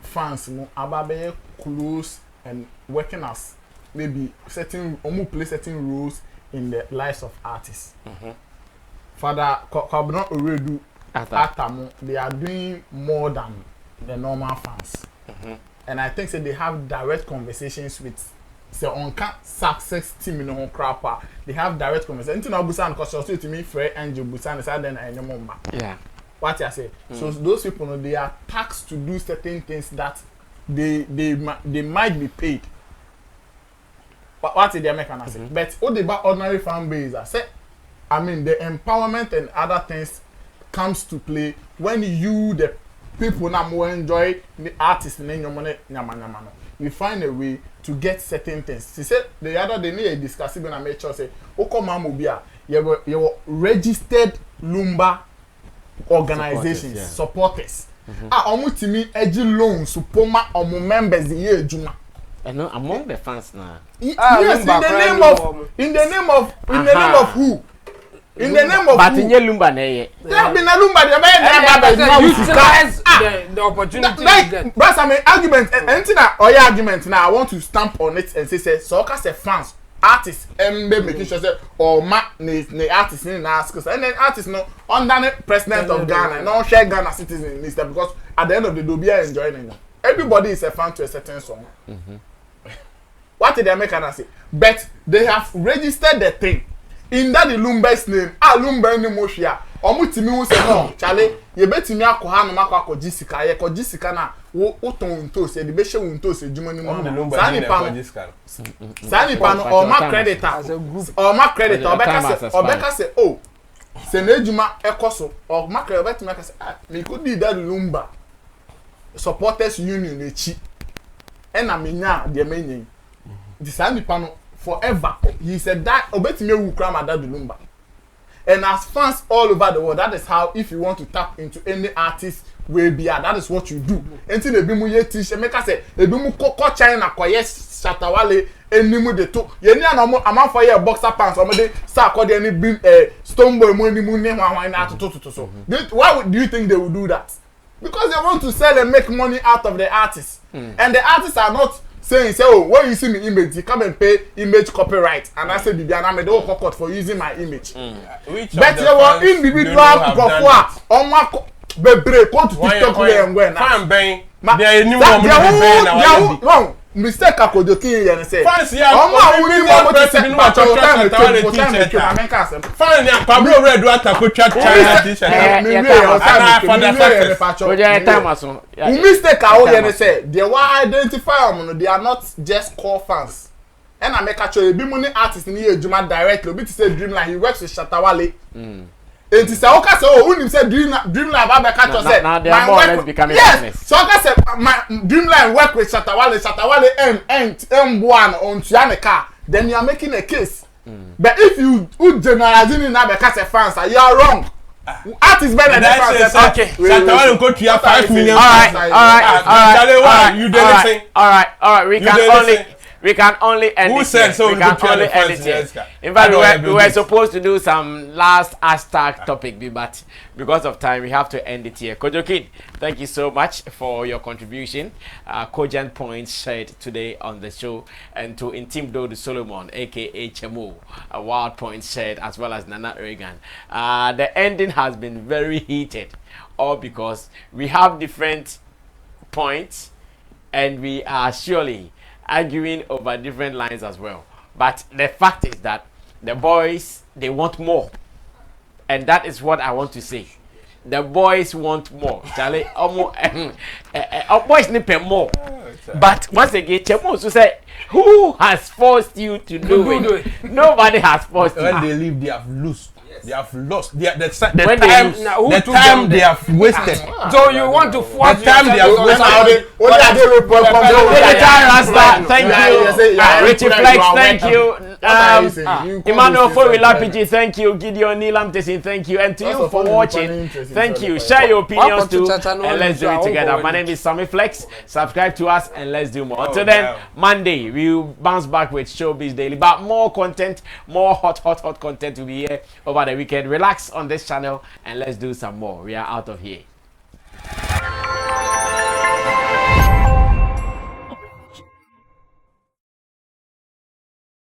Speaker 9: fans ababe close and working as maybe play certain roles in the lives of artists. Father, they are doing more than the normal fans. And I think they have direct conversations with success team in the crapper. They have direct conversations. Because to me, Fred and Busan is then
Speaker 5: yeah.
Speaker 9: What I say. So those people, they are taxed to do certain things that they might be paid. What they make an say? But all the ordinary fan base, I mean, the empowerment and other things comes to play when you, the people now more enjoy the artists and your money. You find a way to get certain things. She said the other day, they discussed when I made sure say, Okyeame, you registered Lumba organizations, supporters. Almost to me, edgy loans, support my members the year Juma.
Speaker 5: And among the fans now.
Speaker 9: Yes, in the name of who? In the name of
Speaker 5: but in your Lumba, there
Speaker 9: have been a Lumba,
Speaker 6: utilize the opportunity.
Speaker 9: Like, but I mean, argument, anything or your argument now, I want to stamp on it and say, so as a fans, artists, making sure that or the artists in ask us, and then artists no under the president of Ghana, no share Ghana citizen in this because at the end of the day, we are enjoying it. Everybody is a fan to a certain song. What did they make an say? But they have registered the thing. In that the Lumba's name, Lumba ni Moshia. Omutimi who say no, Charlie, you bet me akoha no makwa Jessica, ye ko Jessica na wo ton to say the be she won to say juma ni mo. Sani pan or ma creditor or ma creditor obeka say oh. Say na juma ekoso or ma creditor bet me ka say me could be that Lumba supporters union echi. E na menya de menyen. The Sani pan forever. He said that obetime will cram at that Lumba. And as fans all over the world, that is how if you want to tap into any artist will be that is what you do. Until the bimu ye t-shirt make us say the bimu ko China ko yes Shatawale enimu de to. Ye ni anomo am for your boxer pants or de Sark or any bim stone boy mo enimu ne wan na to so. Why do you think they will do that? Because they want to sell and make money out of the artists. And the artists are not saying, oh, when you see me image, you come and pay image copyright. And I say, Bibiana, I made all court for using my image. But you were individual profile. On my bebre, go to TikTok and when I'm bang. There is new woman. Mistake I could do here and say. Fancy, I'm not really more person in my time. Finally, I'm probably red water could chat mistake I will say. They will identify them. They are not just core fans. And I make actually be money artist in here, Juma directly. Be to say Dreamline, he works with Shatawale. And to say, okay, so who him say Dreamline about catch say
Speaker 5: now they are more or less becoming
Speaker 9: business. So okay, say my Dreamline work with Shatawale M1 on Tianeka. Then you are making a case. But if you generalizing in that because fans, you are wrong. Artists better than fans.
Speaker 5: Okay.
Speaker 8: Shatawale go to 5 million.
Speaker 5: All right. You did anything. All right. we can only end
Speaker 8: Who
Speaker 5: it
Speaker 8: said
Speaker 5: here.
Speaker 8: so?
Speaker 5: We can only end it here. In fact, we were supposed to do some last hashtag topic, but because of time, we have to end it here. Kojokin, thank you so much for your contribution. Cogent points shared today on the show, and to Intim Dodo Solomon, aka Chemo, wild points shared, as well as Nana Reagan. The ending has been very heated, all because we have different points, and we are surely arguing over different lines as well. But the fact is that the boys, they want more, and that is what I want to say. The boys want more. Charlie, boys need more. But once again, Chemo also say, who has forced you to do it? Nobody has forced you.
Speaker 8: When they leave, they have lost. They have lost. The time they have wasted.
Speaker 6: So you want to force
Speaker 8: the time they have wasted.
Speaker 5: Thank you. Richie Flex, thank you. Emmanuel Fowila PG, thank you. Gideon Nilam Tessin, thank you. And to you for watching, thank you. Share your opinions too, and let's do it together. My name is Sammy Flex. Subscribe to us and let's do more. Until then, Monday we'll bounce back with Showbiz Daily, but more content, more hot content will be here over the weekend. Relax on this channel and let's do some more. We are out of here.